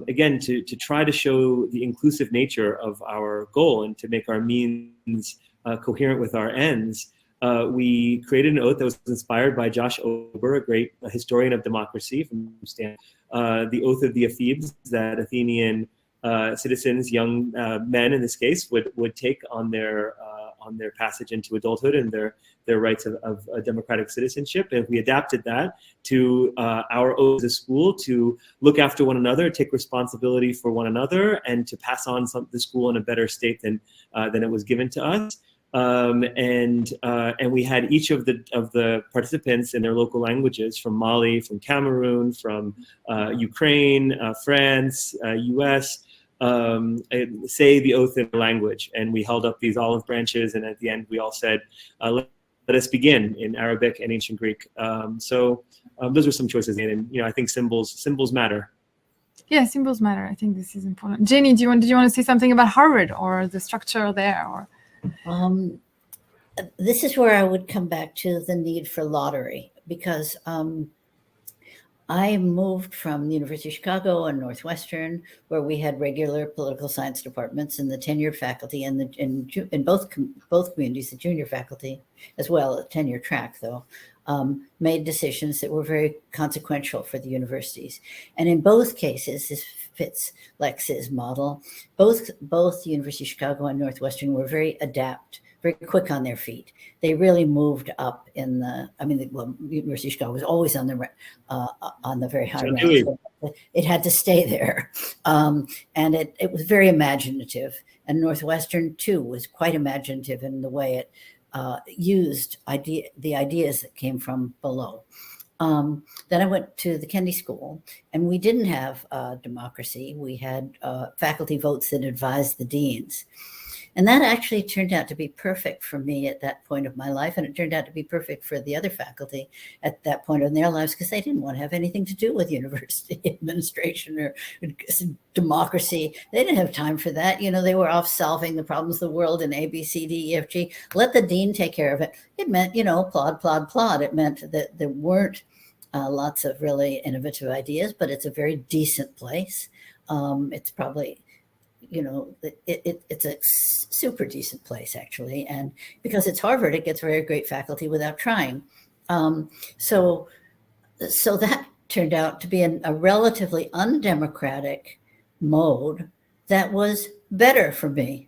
again, to try to show the inclusive nature of our goal and to make our means coherent with our ends, we created an oath that was inspired by Josh Ober, a great historian of democracy from Stanford, the oath of the Ephebes, that Athenian citizens, young men in this case, would take on their passage into adulthood and their rights of democratic citizenship. And we adapted that to our oath as a school to look after one another, take responsibility for one another, and to pass on the school in a better state than it was given to us. And we had each of the participants in their local languages, from Mali, from Cameroon, from Ukraine, France, US, say the oath in language. And we held up these olive branches, and at the end we all said, let us begin, in Arabic and ancient Greek. So those are some choices made, and I think symbols matter. Yeah, symbols matter. I think this is important. Jenny, did you want to say something about Harvard or the structure there? Or this is where I would come back to the need for lottery, because I moved from the University of Chicago and Northwestern, where we had regular political science departments, and the tenured faculty, and in both communities, the junior faculty, as well as tenure track, though, made decisions that were very consequential for the universities. And in both cases, this fits Lex's model. Both the University of Chicago and Northwestern were very quick on their feet. They really moved up in the University of Chicago was always on the very high rank. So it had to stay there. And it was very imaginative. And Northwestern, too, was quite imaginative in the way it used the ideas that came from below. Then I went to the Kennedy School, and we didn't have democracy. We had faculty votes that advised the deans. And that actually turned out to be perfect for me at that point of my life. And it turned out to be perfect for the other faculty at that point in their lives, because they didn't want to have anything to do with university administration or democracy. They didn't have time for that. They were off solving the problems of the world in A, B, C, D, E, F, G. Let the dean take care of it. It meant, plod, plod, plod. It meant that there weren't lots of really innovative ideas, but it's a very decent place. It's probably... it's a super decent place, actually. And because it's Harvard, it gets very great faculty without trying. So that turned out to be a relatively undemocratic mode that was better for me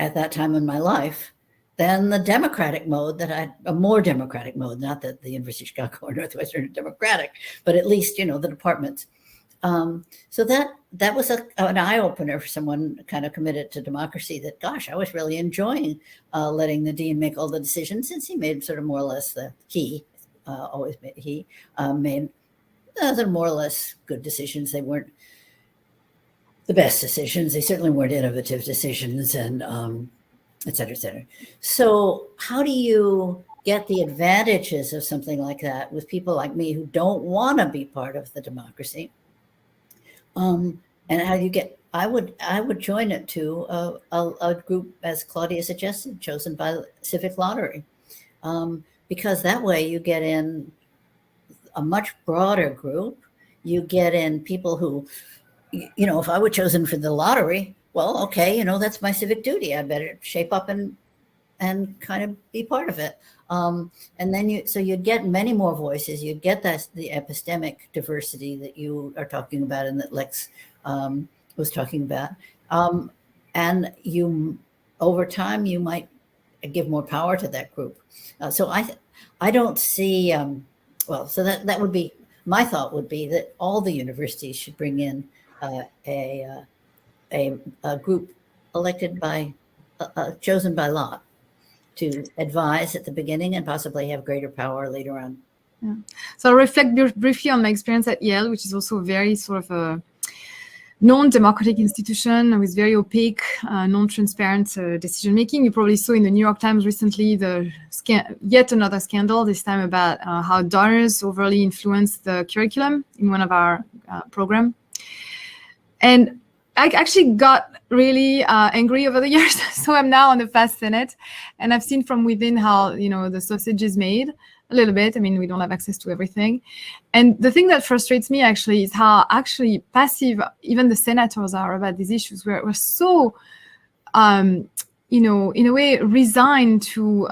at that time in my life than the democratic mode a more democratic mode, not that the University of Chicago or Northwestern are democratic, but at least, the departments. So that was an eye-opener for someone kind of committed to democracy, that, gosh, I was really enjoying letting the dean make all the decisions, since he made sort of more or less made more or less good decisions. They weren't the best decisions. They certainly weren't innovative decisions, and et cetera, et cetera. So how do you get the advantages of something like that with people like me who don't want to be part of the democracy. And how you get, I would join it to a group, as Claudia suggested, chosen by civic lottery, because that way you get in a much broader group. You get in people who, you know, if I were chosen for the lottery, well, okay, you know, that's my civic duty. I better shape up and kind of be part of it. And then you'd get many more voices. You'd get the epistemic diversity that you are talking about and that Lex was talking about. And you, over time, you might give more power to that group. So I don't see, well, so that would be, my thought would be that all the universities should bring in a group elected by, chosen by lot to advise at the beginning and possibly have greater power later on. Yeah. So I'll reflect briefly on my experience at Yale, which is also very sort of a non-democratic institution with very opaque, non-transparent decision-making. You probably saw in the New York Times recently yet another scandal, this time about how donors overly influenced the curriculum in one of our programs. And I actually got really angry over the years. So I'm now on the FAST Senate, and I've seen from within how, you know, the sausage is made a little bit. I mean, we don't have access to everything. And the thing that frustrates me actually is how actually passive even the senators are about these issues. We're so, you know, in a way resigned to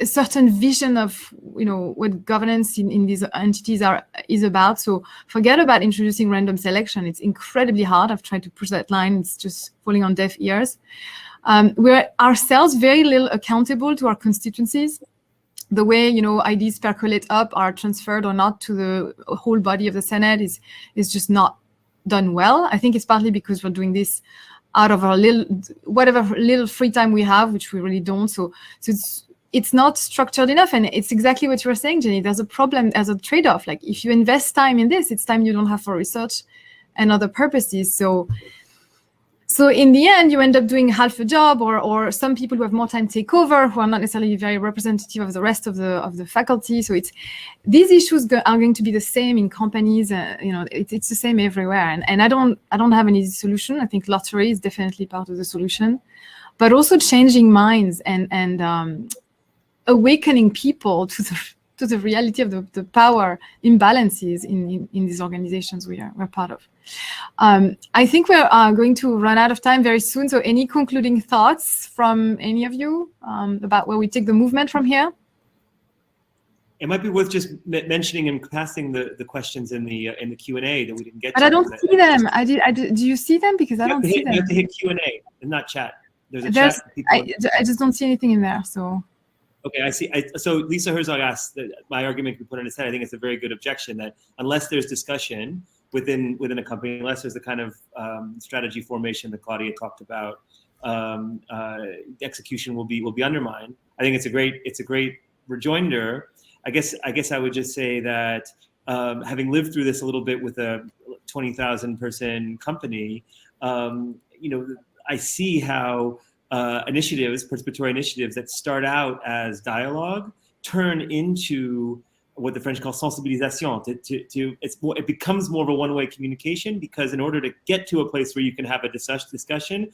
a certain vision of, you know, what governance in these entities is about. So forget about introducing random selection. It's incredibly hard. I've tried to push that line. It's just falling on deaf ears. We're ourselves very little accountable to our constituencies. The way, you know, ideas percolate up, are transferred or not to the whole body of the Senate is just not done well. I think it's partly because we're doing this out of our whatever little free time we have, which we really don't. So it's not structured enough. And it's exactly what you were saying, Jenny. There's a problem as a trade-off. Like if you invest time in this, it's time you don't have for research and other purposes. So in the end, you end up doing half a job, or some people who have more time take over, who are not necessarily very representative of the rest of the faculty. So these issues are going to be the same in companies. You know, it's the same everywhere. And I don't have an easy solution. I think lottery is definitely part of the solution, but also changing minds and awakening people to the reality of the power imbalances in these organizations we're part of. I think we're going to run out of time very soon. So any concluding thoughts from any of you about where we take the movement from here? It might be worth just mentioning and passing the questions in the Q&A that we didn't get but to. I don't see them. Do you see them? Because I don't see them. You have to hit Q&A and not chat. There's a chat. I just don't see anything in there. So. Okay, I see. So Lisa Herzog asked that my argument could be put on its head. I think it's a very good objection that unless there's discussion within a company, unless there's the kind of strategy formation that Claudia talked about, execution will be undermined. I think it's a great rejoinder. I guess I would just say that having lived through this a little bit with a 20,000 person company, you know, I see how participatory initiatives that start out as dialogue turn into what the French call sensibilisation. It becomes more of a one-way communication, because in order to get to a place where you can have a discussion,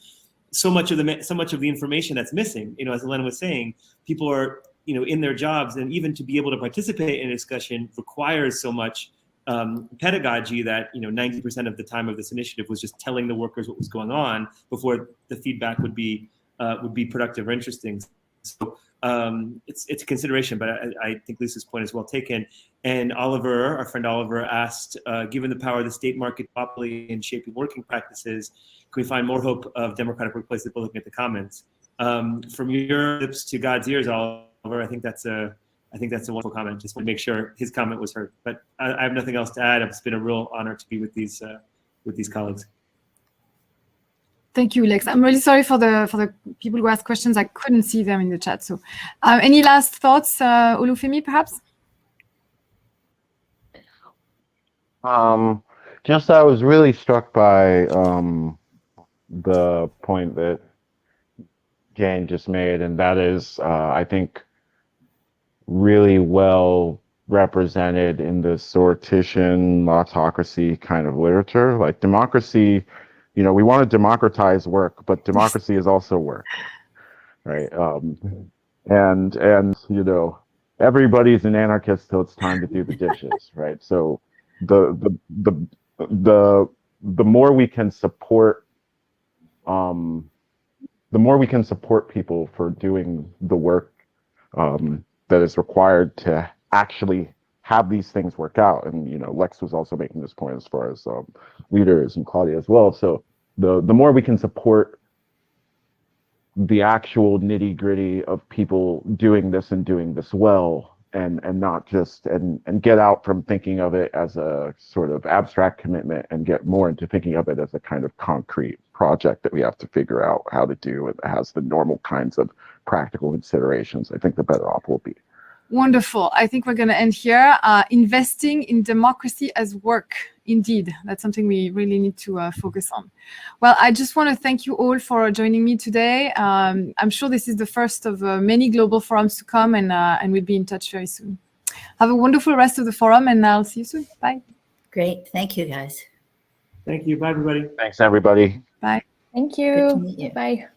so much of the information that's missing, you know, as Helene was saying, people are, you know, in their jobs, and even to be able to participate in a discussion requires so much pedagogy that, you know, 90% of the time of this initiative was just telling the workers what was going on before the feedback would be productive or interesting. So it's a consideration, but I think Lisa's point is well taken. And Oliver, our friend Oliver, asked, given the power of the state market monopoly in shaping working practices, can we find more hope of democratic workplaces? Looking at the comments, from your lips to God's ears, Oliver. I think that's a wonderful comment. Just want to make sure his comment was heard. But I have nothing else to add. It's been a real honor to be with these colleagues. Thank you, Lex. I'm really sorry for the people who asked questions. I couldn't see them in the chat. So, any last thoughts, Olufemi, perhaps? Just I was really struck by the point that Jane just made, and that is, I think really well represented in the sortition, autocracy kind of literature. Like democracy, you know, we want to democratize work, but democracy is also work, right? And you know, everybody's an anarchist till it's time to do the dishes, right? So the more we can support, the more we can support people for doing the work that is required to actually have these things work out. And you know, Lex was also making this point as far as leaders, and Claudia as well. So the more we can support the actual nitty gritty of people doing this and doing this well, and not just and get out from thinking of it as a sort of abstract commitment and get more into thinking of it as a kind of concrete project that we have to figure out how to do, and has the normal kinds of practical considerations, I think the better off we'll be. Wonderful. I think we're going to end here. Investing in democracy as work. Indeed, that's something we really need to focus on. Well, I just want to thank you all for joining me today. I'm sure this is the first of many global forums to come, and we'll be in touch very soon. Have a wonderful rest of the forum, and I'll see you soon. Bye. Great. Thank you, guys. Thank you. Bye, everybody. Thanks, everybody. Bye. Thank Good to you. meet you. Bye.